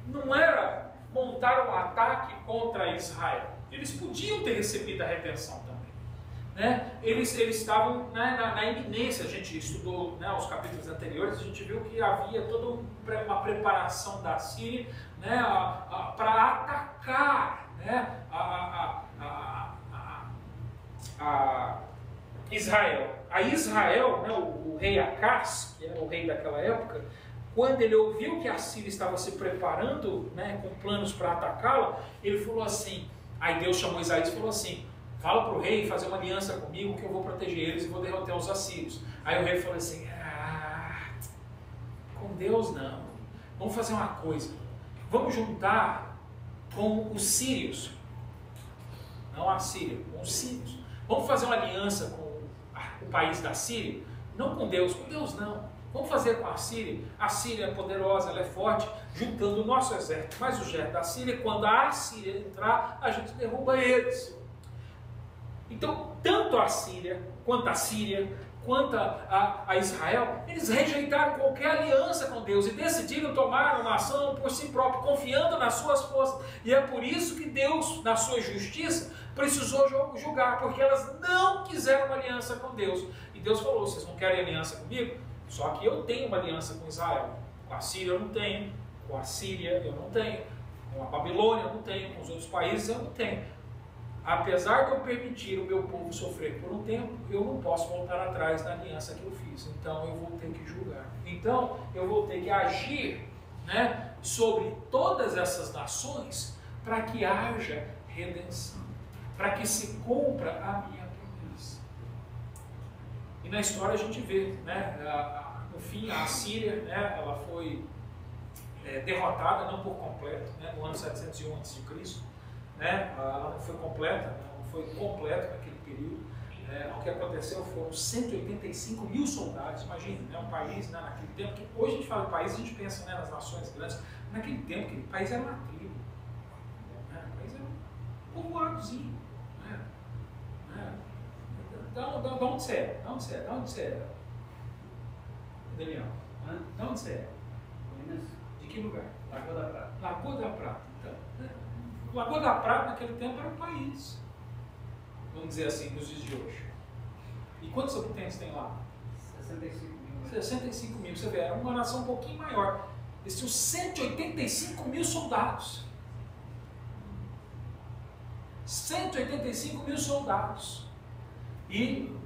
não era montar um ataque contra Israel. Eles podiam ter recebido a redenção também. Eles estavam na iminência. A gente estudou os capítulos anteriores, a gente viu que havia toda uma preparação da Síria para atacar a Israel. A Israel, o rei Acaz, que era o rei daquela época, quando ele ouviu que a Síria estava se preparando, né, com planos para atacá-la, ele falou assim, aí Deus chamou Isaías e falou assim, fala para o rei fazer uma aliança comigo que eu vou proteger eles e vou derrotar os assírios. Aí o rei falou assim, com Deus não, vamos fazer uma coisa, vamos juntar com os sírios, não a Síria, com os sírios, vamos fazer uma aliança com o país da Síria, não com Deus não, vamos fazer com a Síria é poderosa, ela é forte, juntando o nosso exército, mas o exército da Síria, quando a Síria entrar, a gente derruba eles. Então, tanto a Síria, quanto a Israel, eles rejeitaram qualquer aliança com Deus e decidiram tomar uma ação por si próprio, confiando nas suas forças. E é por isso que Deus, na sua justiça, precisou julgar, porque elas não quiseram uma aliança com Deus. E Deus falou, vocês não querem aliança comigo? Só que eu tenho uma aliança com Israel. Com a Síria eu não tenho, com a Síria eu não tenho, com a Babilônia eu não tenho, com os outros países eu não tenho. Apesar de eu permitir o meu povo sofrer por um tempo, eu não posso voltar atrás na aliança que eu fiz. Então eu vou ter que julgar. Então eu vou ter que agir, né, sobre todas essas nações para que haja redenção, para que se cumpra a minha promessa. E na história a gente vê, né, no fim a Síria, né, ela foi derrotada, não por completo, né, no ano 701 a.C., né, ela não foi completa, não foi completa naquele período. O que aconteceu foram 185 mil soldados. Imagina, né, um país, né, naquele tempo, que hoje a gente fala em país, a gente pensa, né, nas nações grandes, naquele tempo aquele país era uma tribo, né, o país era um povoadozinho, né. Da onde você é? Da onde você é? Da onde você é? Daniel? Da onde você é? De que lugar? Lagoa da Prata. Lagoa da Prata, então, né? Lagoa da Prata naquele tempo era um país, vamos dizer assim, nos dias de hoje. E quantos habitantes tem lá? 65 mil. 65 mil, você vê, era uma nação um pouquinho maior. Eles tinham 185 mil soldados. 185 mil soldados. E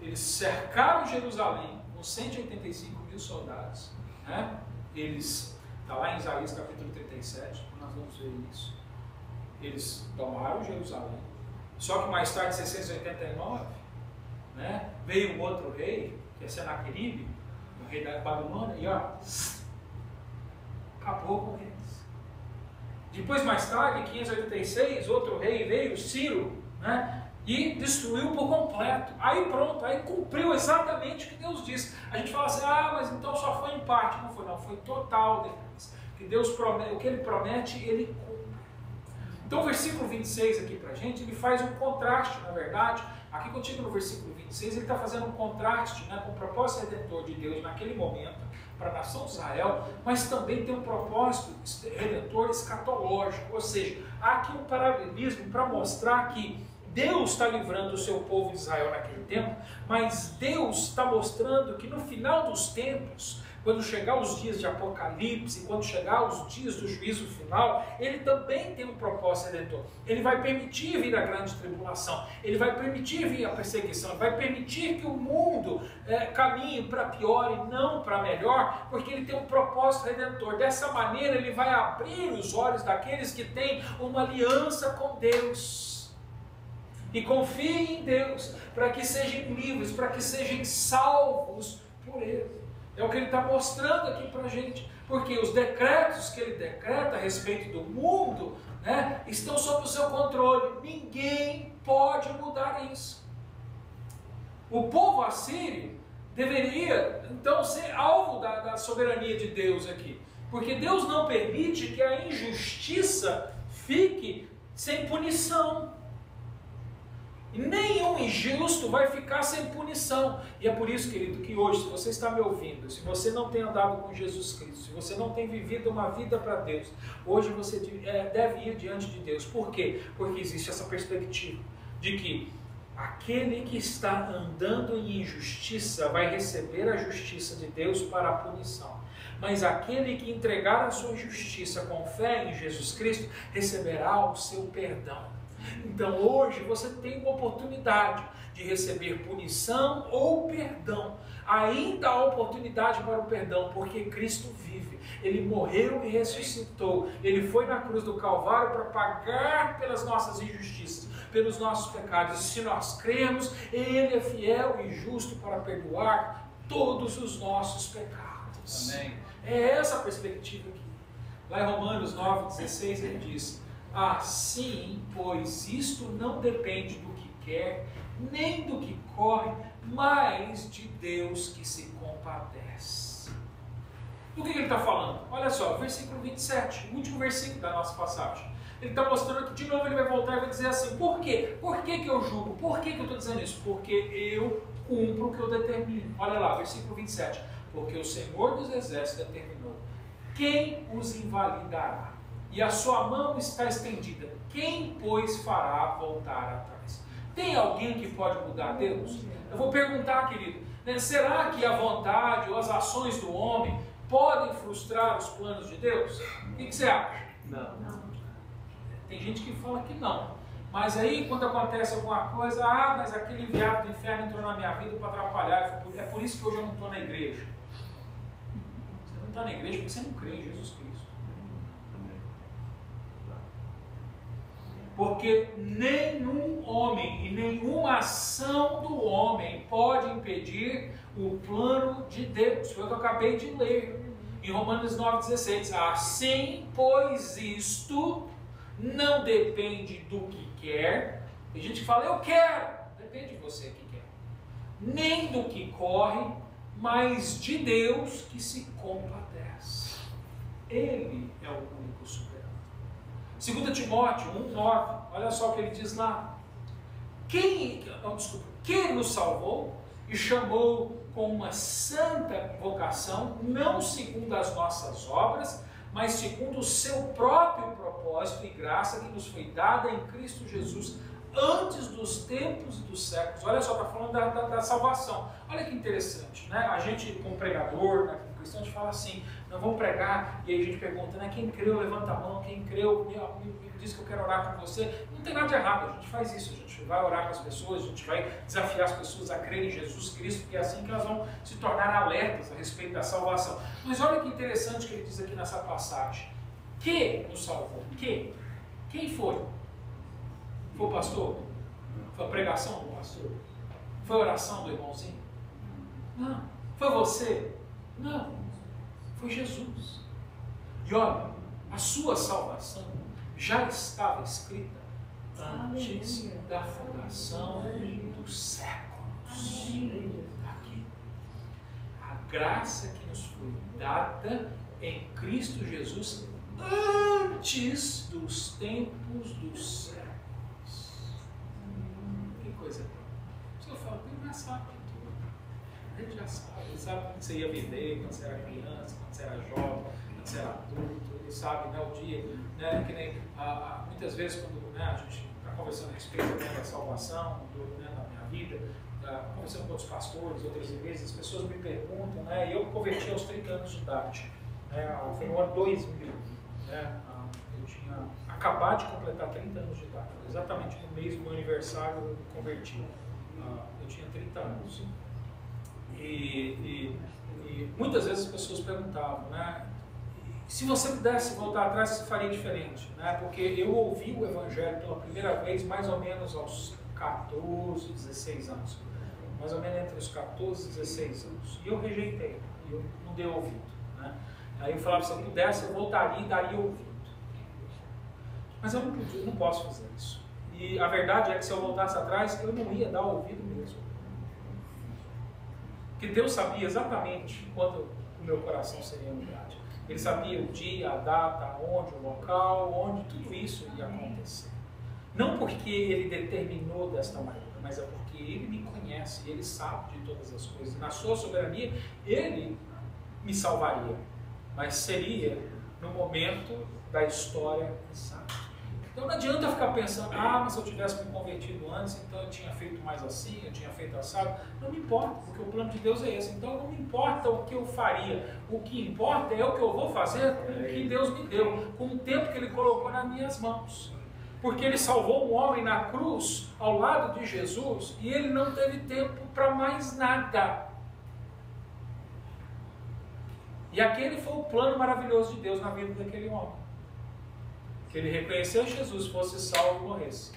eles cercaram Jerusalém com 185 mil soldados. Né? Eles, está lá em Isaías capítulo 37, nós vamos ver isso. Eles tomaram Jerusalém. Só que mais tarde, em 689, né, veio um outro rei, que é Senaqueribe, o rei da Babilônia, e ó, acabou com eles. Depois, mais tarde, em 586, outro rei veio, Ciro, né, e destruiu por completo. Aí pronto, aí cumpriu exatamente o que Deus disse. A gente fala assim, mas então só foi em parte. Não foi, não, foi total depois. Que Deus promete, o que Ele promete, Ele cumpre. Então o versículo 26 aqui para a gente, ele faz um contraste, na verdade. Aqui contigo no versículo 26, ele está fazendo um contraste, né, com o propósito redentor de Deus naquele momento, para a nação de Israel, mas também tem um propósito redentor escatológico, ou seja, há aqui um paralelismo para mostrar que Deus está livrando o seu povo de Israel naquele tempo, mas Deus está mostrando que no final dos tempos, quando chegar os dias de Apocalipse, quando chegar os dias do juízo final, Ele também tem um propósito redentor. Ele vai permitir vir a grande tribulação, Ele vai permitir vir a perseguição, Ele vai permitir que o mundo caminhe para pior e não para melhor, porque Ele tem um propósito redentor. Dessa maneira Ele vai abrir os olhos daqueles que têm uma aliança com Deus e confiem em Deus, para que sejam livres, para que sejam salvos por Ele. É o que Ele está mostrando aqui para a gente, porque os decretos que Ele decreta a respeito do mundo, né, estão sob o seu controle. Ninguém pode mudar isso. O povo assírio deveria então ser alvo da soberania de Deus aqui, porque Deus não permite que a injustiça fique sem punição. E nenhum injusto vai ficar sem punição. E é por isso, querido, que hoje, se você está me ouvindo, se você não tem andado com Jesus Cristo, se você não tem vivido uma vida para Deus, hoje você deve ir diante de Deus. Por quê? Porque existe essa perspectiva de que aquele que está andando em injustiça vai receber a justiça de Deus para a punição. mas aquele que entregar a sua justiça com fé em Jesus Cristo receberá o seu perdão. Então hoje você tem uma oportunidade de receber punição ou perdão. Ainda há oportunidade para o perdão, porque Cristo vive. Ele morreu e ressuscitou. Ele foi na cruz do Calvário para pagar pelas nossas injustiças, pelos nossos pecados. E se nós cremos, Ele é fiel e justo para perdoar todos os nossos pecados. Amém. É essa a perspectiva aqui. Lá em Romanos 9,16 ele diz: assim, pois isto não depende do que quer, nem do que corre, mas de Deus que se compadece. Do que ele está falando? Olha só, versículo 27, o último versículo da nossa passagem. Ele está mostrando que de novo ele vai voltar e vai dizer assim: por quê? Por que eu julgo? Por que eu estou dizendo isso? Porque eu cumpro o que eu determino. Olha lá, versículo 27. Porque o Senhor dos Exércitos determinou: quem os invalidará? E a sua mão está estendida. Quem, pois, fará voltar atrás? Tem alguém que pode mudar Deus? Eu vou perguntar, querido, né, será que a vontade ou as ações do homem podem frustrar os planos de Deus? O que você acha? Não. Tem gente que fala que não. Mas aí, quando acontece alguma coisa, mas aquele enviado do inferno entrou na minha vida para atrapalhar. É por isso que hoje eu não estou na igreja. Você não está na igreja porque você não crê em Jesus Cristo. Porque nenhum homem e nenhuma ação do homem pode impedir o plano de Deus. Foi o que eu acabei de ler em Romanos 9,16. Assim, pois isto não depende do que quer. Tem gente que fala: eu quero. Depende de você que quer. Nem do que corre, mas de Deus que se compadece. Ele é o único soberano. 2 Timóteo 1,9, olha só o que ele diz lá. Que nos salvou e chamou com uma santa vocação, não segundo as nossas obras, mas segundo o seu próprio propósito e graça que nos foi dada em Cristo Jesus antes dos tempos e dos séculos. Olha só, está falando da salvação. Olha que interessante, né? A gente, como pregador, né, como cristão, a gente fala assim: nós vamos pregar, e aí a gente pergunta, né, quem creu, levanta a mão, quem creu, me diz que eu quero orar com você. Não tem nada de errado, a gente faz isso, a gente vai orar com as pessoas, a gente vai desafiar as pessoas a crerem em Jesus Cristo, porque é assim que elas vão se tornar alertas a respeito da salvação. Mas olha que interessante que ele diz aqui nessa passagem: que nos salvou? Quem foi? Foi o pastor? Foi a pregação do pastor? Foi a oração do irmãozinho? Não. Foi você? Não. Foi Jesus. E olha, a sua salvação já estava escrita antes da fundação dos séculos. Aqui. A graça que nos foi dada em Cristo Jesus antes dos tempos dos séculos. Que coisa boa. Você fala: ele já sabe tudo. Ele já sabe. Ele sabe quando você ia viver, quando você era criança, quando você era jovem, quando você era adulto. Ele sabe, né, o dia, né, que nem muitas vezes quando, né, a gente está conversando a respeito, né, da salvação, da minha vida, conversando com outros pastores, outras igrejas, as pessoas me perguntam, né, e eu me converti aos 30 anos de idade. Foi no ano 2000. Né, eu tinha acabado de completar 30 anos de idade, exatamente no mês do meu aniversário eu me converti. Eu tinha 30 anos. E muitas vezes as pessoas perguntavam, né, se você pudesse voltar atrás, você faria diferente, né? Porque eu ouvi o Evangelho pela primeira vez mais ou menos aos 14, 16 anos. Mais ou menos entre os 14 e 16 anos. E eu rejeitei, eu não dei ouvido, né? Aí eu falava: se eu pudesse, eu voltaria e daria ouvido. Mas eu não podia, não posso fazer isso. E a verdade é que se eu voltasse atrás, eu não ia dar ouvido mesmo. Porque Deus sabia exatamente quando o meu coração seria mudado. Ele sabia o dia, a data, onde, o local, onde tudo isso ia acontecer. Não porque Ele determinou desta maneira, mas é porque Ele me conhece, Ele sabe de todas as coisas. Na sua soberania, Ele me salvaria, mas seria no momento da história exata. Então não adianta ficar pensando, mas se eu tivesse me convertido antes, então eu tinha feito mais assim, eu tinha feito assado. Não me importa, porque o plano de Deus é esse. Então não me importa o que eu faria. O que importa é o que eu vou fazer com o que Deus me deu, com o tempo que Ele colocou nas minhas mãos. Porque Ele salvou um homem na cruz, ao lado de Jesus, e ele não teve tempo para mais nada. E aquele foi o plano maravilhoso de Deus na vida daquele homem. Que ele reconhecesse Jesus, fosse salvo e morresse.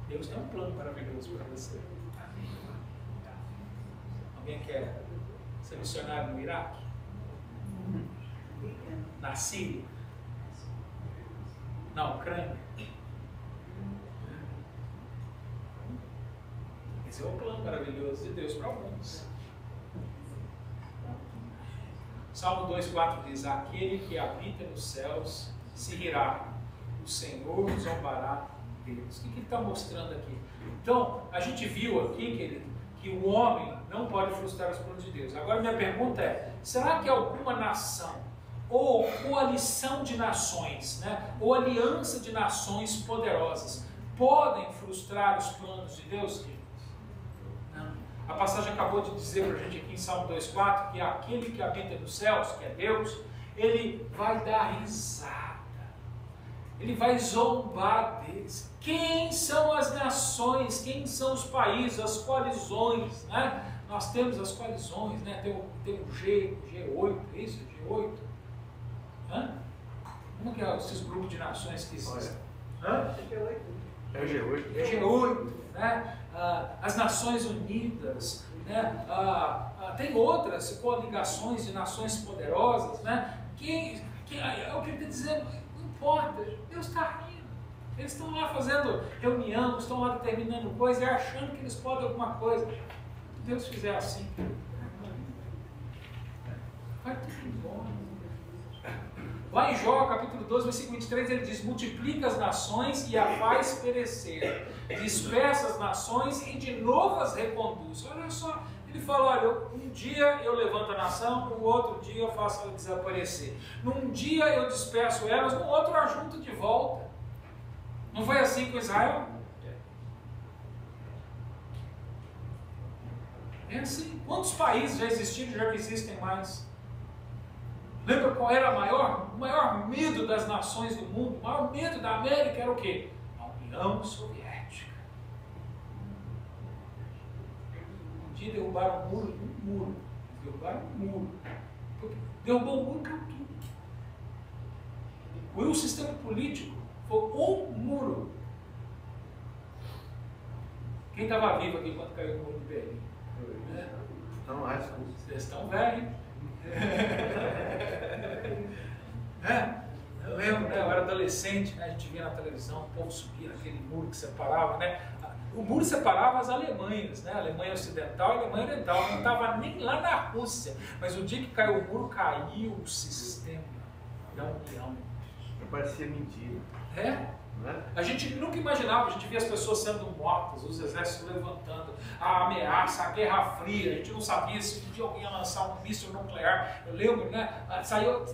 Deus tem um plano maravilhoso para você. Alguém quer ser missionário no Iraque? Na Síria? Na Ucrânia? Esse é o plano maravilhoso de Deus para alguns. Salmo 2,4 diz: aquele que habita nos céus se rirá, o Senhor zombará deles. O que ele está mostrando aqui? Então, a gente viu aqui, querido, que o homem não pode frustrar os planos de Deus. Agora, minha pergunta é: será que alguma nação, ou coalição de nações, né, ou aliança de nações poderosas, podem frustrar os planos de Deus? A passagem acabou de dizer para a gente aqui em Salmo 2,4 que aquele que habita nos céus, que é Deus, ele vai dar risada, ele vai zombar deles. Quem são as nações? Quem são os países, as coalizões? Né? Nós temos as coalizões, né? Tem o G8, é isso? G8? Hã? Como que é esses grupos de nações que existem? Hã? É o G8. É G8, né? As Nações Unidas, né? Tem outras coligações de nações poderosas, né? É o que ele está dizendo, não importa, Deus está rindo. Eles estão lá fazendo reunião, estão lá determinando coisa e achando que eles podem alguma coisa. Se Deus fizer assim, vai tudo embora. Lá em Jó, capítulo 12, versículo 23, ele diz: multiplica as nações e a faz perecer, dispersa as nações e de novo as reconduz. Olha só, ele fala: olha, um dia eu levanto a nação, no outro dia eu faço ela desaparecer. Num dia eu disperso elas, no outro eu ajunto de volta. Não foi assim com Israel? É assim. Quantos países já existiram e já não existem mais? Lembra qual era o maior medo das nações do mundo? O maior medo da América era o quê? A União Soviética. Um dia derrubaram um muro. Derrubaram um muro. Derrubou o muro, caiu tudo. O sistema político foi um muro. Quem estava vivo aqui quando caiu o muro de Berlim? Não, acho que vocês estão velhos. Eu lembro, né, eu era adolescente, né, a gente via na televisão, o povo subia naquele muro que separava, né? O muro separava as Alemanhas, né? A Alemanha Ocidental e a Alemanha Oriental. Não estava nem lá na Rússia, mas o dia que caiu o muro, caiu o sistema da União. parecia mentira. A gente nunca imaginava, a gente via as pessoas sendo mortas, os exércitos levantando, a ameaça, a Guerra Fria, a gente não sabia se um dia alguém ia lançar um míssil nuclear. Eu lembro, né? Saiu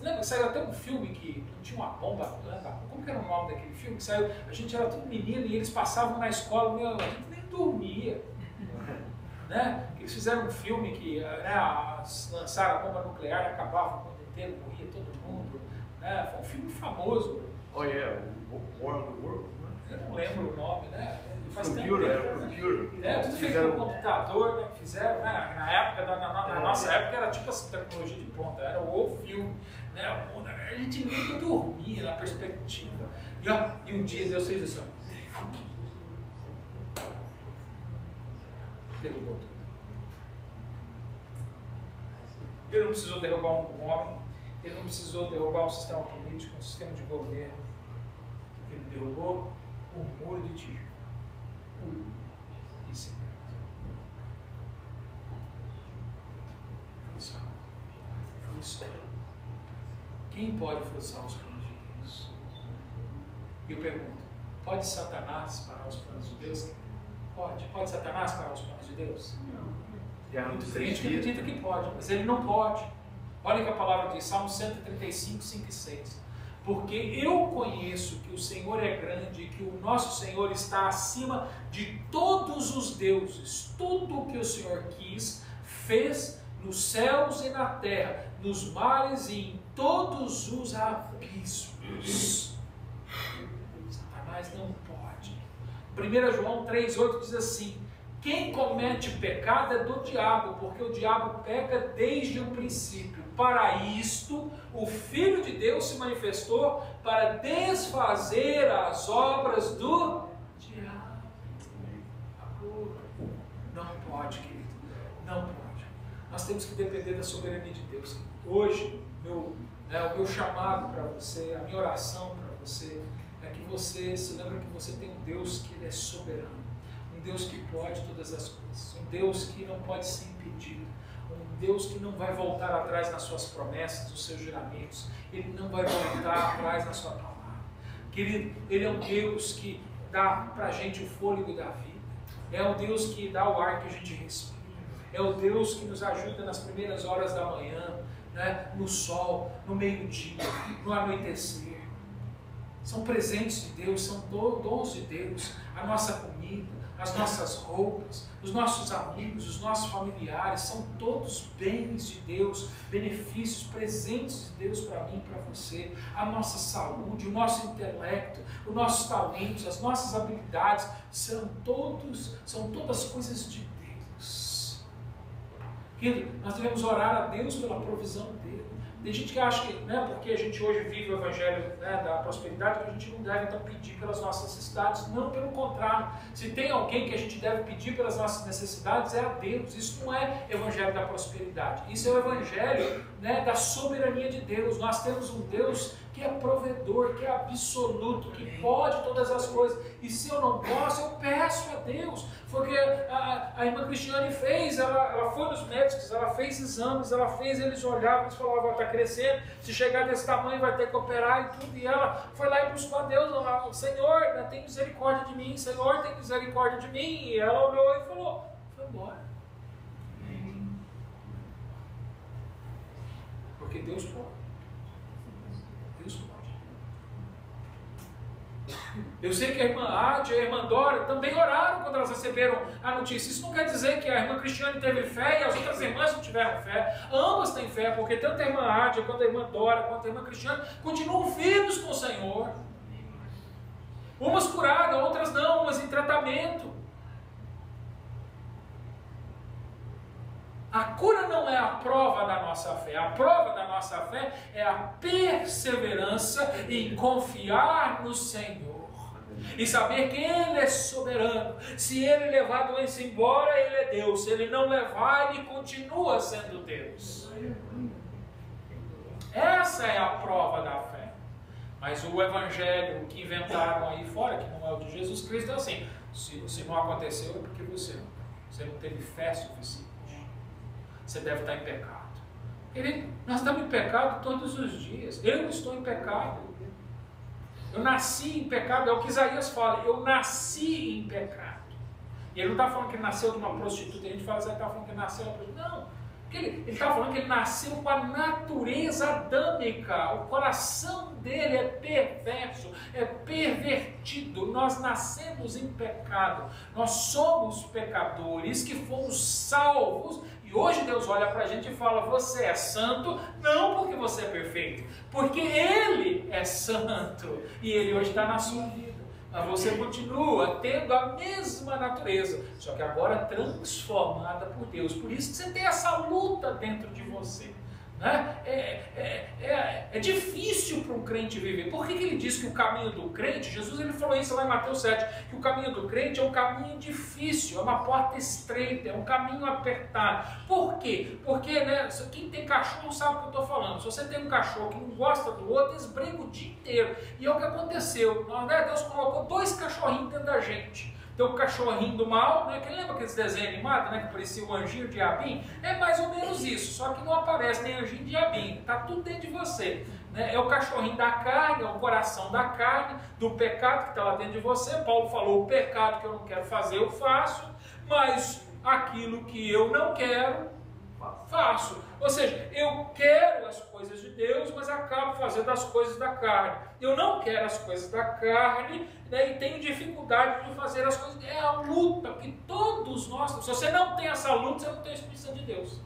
até um filme que não tinha uma bomba, né? Como que era o nome daquele filme que saiu? A gente era tudo menino e eles passavam na escola, a gente nem dormia. Né? Eles fizeram um filme que lançaram a bomba nuclear e acabava o mundo inteiro, morria todo mundo. Né? Foi um filme famoso. Oh, yeah, War of the World. Eu não lembro o nome, né? Faz Computer, tempo. computer. Tudo feito com computador, né? Fizeram, né? Na época, na nossa época era tipo essa tecnologia de ponta, era o filme, né? A gente nem dormia na perspectiva. E um dia Deus fez isso. Derrubou tudo. Ele não precisou derrubar um homem, ele não precisou derrubar um sistema político, um sistema de governo. Ele derrubou um muro de tijolo. E cimento. Foi só. Quem pode frustrar os planos de Deus? E eu pergunto, pode Satanás parar os planos de Deus? Pode. Pode Satanás parar os planos de Deus? Não. Muito crente que acredita que pode, mas ele não pode. Olha o que a palavra diz, Salmo 135, 5 e 6. porque eu conheço que o Senhor é grande, que o nosso Senhor está acima de todos os deuses. Tudo o que o Senhor quis, fez nos céus e na terra, nos mares e em todos os abismos. Satanás não pode. 1 João 3,8 diz assim: quem comete pecado é do diabo, porque o diabo peca desde o princípio. Para isto, o Filho de Deus se manifestou para desfazer as obras do diabo. Não pode, querido, não pode. Nós temos que depender da soberania de Deus. Hoje, o meu chamado para você, a minha oração para você, é que você se lembre que você tem um Deus que ele é soberano. Um Deus que pode todas as coisas, um Deus que não pode ser impedido, um Deus que não vai voltar atrás nas suas promessas, nos seus juramentos, Ele não vai voltar atrás na sua palavra. Querido, Ele é um Deus que dá para a gente o fôlego da vida, é o Deus que dá o ar que a gente respira, é o Deus que nos ajuda nas primeiras horas da manhã, né? No sol, no meio-dia, no anoitecer. São presentes de Deus, são dons de Deus, a nossa comida, as nossas roupas, os nossos amigos, os nossos familiares, são todos bens de Deus, benefícios, presentes de Deus para mim e para você. A nossa saúde, o nosso intelecto, os nossos talentos, as nossas habilidades, são todas coisas de Deus. Querido, nós devemos orar a Deus pela provisão dele. Tem gente que acha que, porque a gente hoje vive o evangelho da prosperidade, que a gente não deve então pedir pelas nossas necessidades. Não, pelo contrário. Se tem alguém que a gente deve pedir pelas nossas necessidades, é a Deus. Isso não é evangelho da prosperidade. Isso é o evangelho da soberania de Deus. Nós temos um Deus que é provedor, que é absoluto, que pode todas as coisas. E se eu não posso, eu peço a Deus. Foi o que a irmã Cristiane fez. Ela foi nos médicos, ela fez exames, eles olhavam, eles falavam, está crescendo, se chegar desse tamanho vai ter que operar e tudo. E ela foi lá e buscou a Deus, Senhor, tem misericórdia de mim, Senhor, tem misericórdia de mim. E ela olhou e falou, foi embora. Porque Deus pode. Deus pode. Eu sei que a irmã Ade e a irmã Dora também oraram quando elas receberam a notícia. Isso não quer dizer que a irmã Cristiane teve fé e as outras irmãs não tiveram fé. Ambas têm fé, porque tanto a irmã Ade, quanto a irmã Dora, quanto a irmã Cristiane continuam firmes com o Senhor. Umas curadas, outras não, umas em tratamento. A cura não é a prova da nossa fé. A prova da nossa fé é a perseverança em confiar no Senhor. E saber que Ele é soberano. Se Ele levar a doença embora, Ele é Deus. Se Ele não levar, Ele continua sendo Deus. Essa é a prova da fé. Mas o evangelho que inventaram aí fora, que não é o de Jesus Cristo, é assim: se não aconteceu, é porque você não teve fé suficiente. Você deve estar em pecado. Nós estamos em pecado todos os dias. Eu estou em pecado. Eu nasci em pecado. É o que Isaías fala. Eu nasci em pecado. E ele não está falando que ele nasceu de uma prostituta. A gente fala assim, ele está falando que ele nasceu de uma prostituta. Não. Ele está falando que ele nasceu com a natureza adâmica. O coração dele é perverso, é pervertido. Nós nascemos em pecado. Nós somos pecadores que fomos salvos. E hoje Deus olha para a gente e fala, você é santo, não porque você é perfeito, porque Ele é santo. E Ele hoje está na sua vida. Mas você continua tendo a mesma natureza, só que agora transformada por Deus. Por isso que você tem essa luta dentro de você. Né? É difícil para um crente viver. Por que ele diz que o caminho do crente, Jesus ele falou isso lá em Mateus 7, que o caminho do crente é um caminho difícil, é uma porta estreita, é um caminho apertado. Por quê? Porque quem tem cachorro sabe o que eu estou falando. Se você tem um cachorro que não gosta do outro, eles brigam o dia inteiro. E é o que aconteceu. Deus colocou 2 cachorrinhos dentro da gente. Tem o cachorrinho do mal, quem lembra aqueles desenhos animados, que parecia o anjinho, o diabinho? É mais ou menos isso, só que não aparece nem anjinho, diabinho, está tudo dentro de você. É o cachorrinho da carne, é o coração da carne, do pecado que está lá dentro de você. Paulo falou, o pecado que eu não quero fazer, eu faço, mas aquilo que eu não quero, faço. Ou seja, eu quero as coisas de Deus, mas acabo fazendo as coisas da carne. Eu não quero as coisas da carne, né, e tenho dificuldade de fazer as coisas. É a luta que todos nós temos. Se você não tem essa luta, você não tem a Espírito Santo de Deus.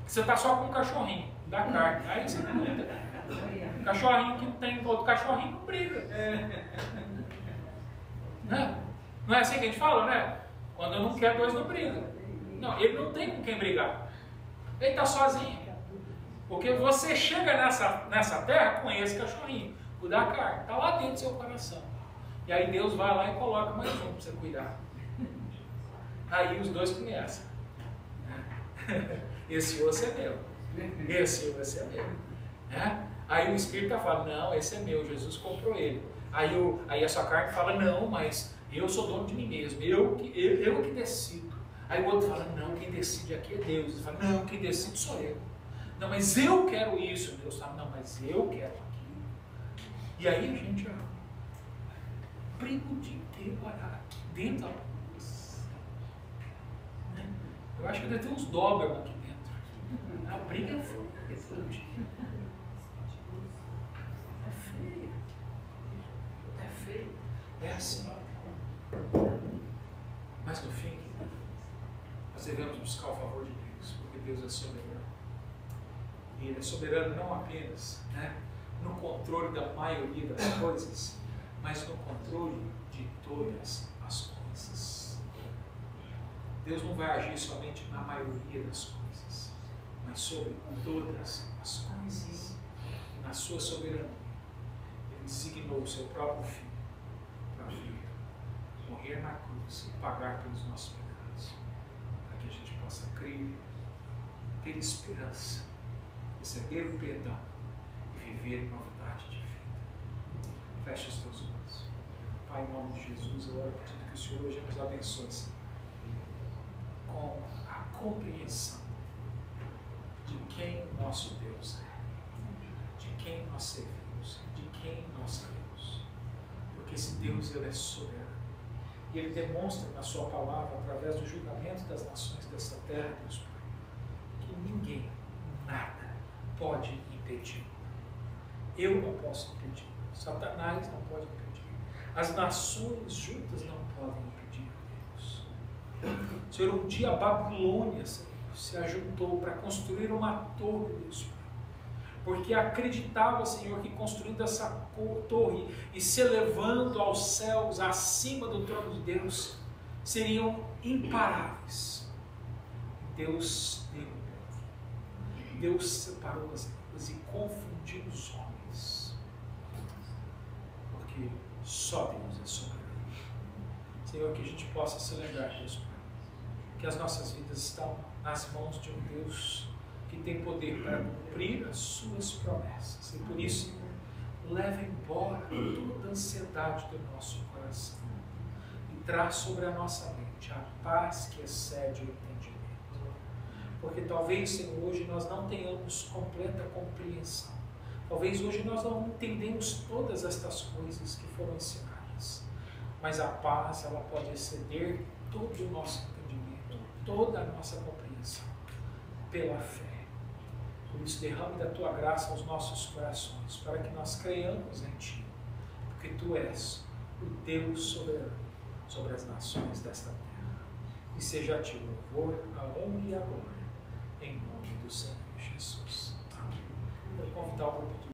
Você está só com um cachorrinho da carne. Aí você não luta. Cachorrinho que não tem outro cachorrinho não briga. Não é assim que a gente fala, né? Quando eu não quero, dois não brigam. Não, ele não tem com quem brigar. Ele está sozinho. Porque você chega nessa terra com esse cachorrinho, o da carne, está lá dentro do seu coração. E aí Deus vai lá e coloca mais um para você cuidar. Aí os dois começam. Esse osso é meu. Esse osso é meu. Aí o Espírito fala, não, esse é meu, Jesus comprou ele. Aí a sua carne fala, não, mas eu sou dono de mim mesmo, eu que decido. Aí o outro fala, não, quem decide aqui é Deus. Ele fala, não, quem decide sou eu. Não, mas eu quero isso. Deus fala, não, mas eu quero aquilo. E aí a gente briga o dia inteiro aqui dentro da luz. Eu acho que deve ter uns Doberman aqui dentro. A briga é feia. É feia. É feio. É assim. Mas no fim, nós devemos buscar o favor de Deus, porque Deus é soberano. E Ele é soberano não apenas, né, no controle da maioria das coisas, mas no controle de todas as coisas. Deus não vai agir somente na maioria das coisas, mas sobre todas as coisas. E na sua soberania, Ele designou o seu próprio Filho para vir, morrer na cruz e pagar pelos nossos pecados, para que a gente possa crer, ter esperança, receber o perdão e viver em novidade de vida. Feche os teus olhos. Pai, em nome de Jesus, eu oro pedindo que o Senhor hoje nos abençoe, Senhor, com a compreensão de quem o nosso Deus é, de quem nós servimos, de quem nós cremos. Porque esse Deus, Ele é soberano. E Ele demonstra na sua palavra, através do julgamento das nações desta terra, Deus Pai, que ninguém, nada, pode impedir. Eu não posso impedir. Satanás não pode impedir. As nações juntas não podem impedir Deus. Senhor, um dia a Babilônia, Senhor, se ajuntou para construir uma torre, Deus Pai, porque acreditava, Senhor, que construindo essa torre e se elevando aos céus, acima do trono de Deus, seriam imparáveis. Deus deu. Deus separou as línguas e confundiu os homens. Porque só Deus é soberano. Senhor, que a gente possa se lembrar disso, que as nossas vidas estão nas mãos de um Deus que tem poder para cumprir as suas promessas. E por isso, Senhor, leva embora toda a ansiedade do nosso coração e traz sobre a nossa mente a paz que excede o entendimento. Porque talvez, Senhor, hoje nós não tenhamos completa compreensão. Talvez hoje nós não entendemos todas estas coisas que foram ensinadas. Mas a paz, ela pode exceder todo o nosso entendimento, toda a nossa compreensão, pela fé. Por isso, derrame da Tua graça aos nossos corações, para que nós creiamos em Ti, porque Tu és o Deus soberano sobre as nações desta terra. E seja a Ti o louvor, a honra e a glória, em nome do Senhor Jesus. Amém. Vou convidar o grupo de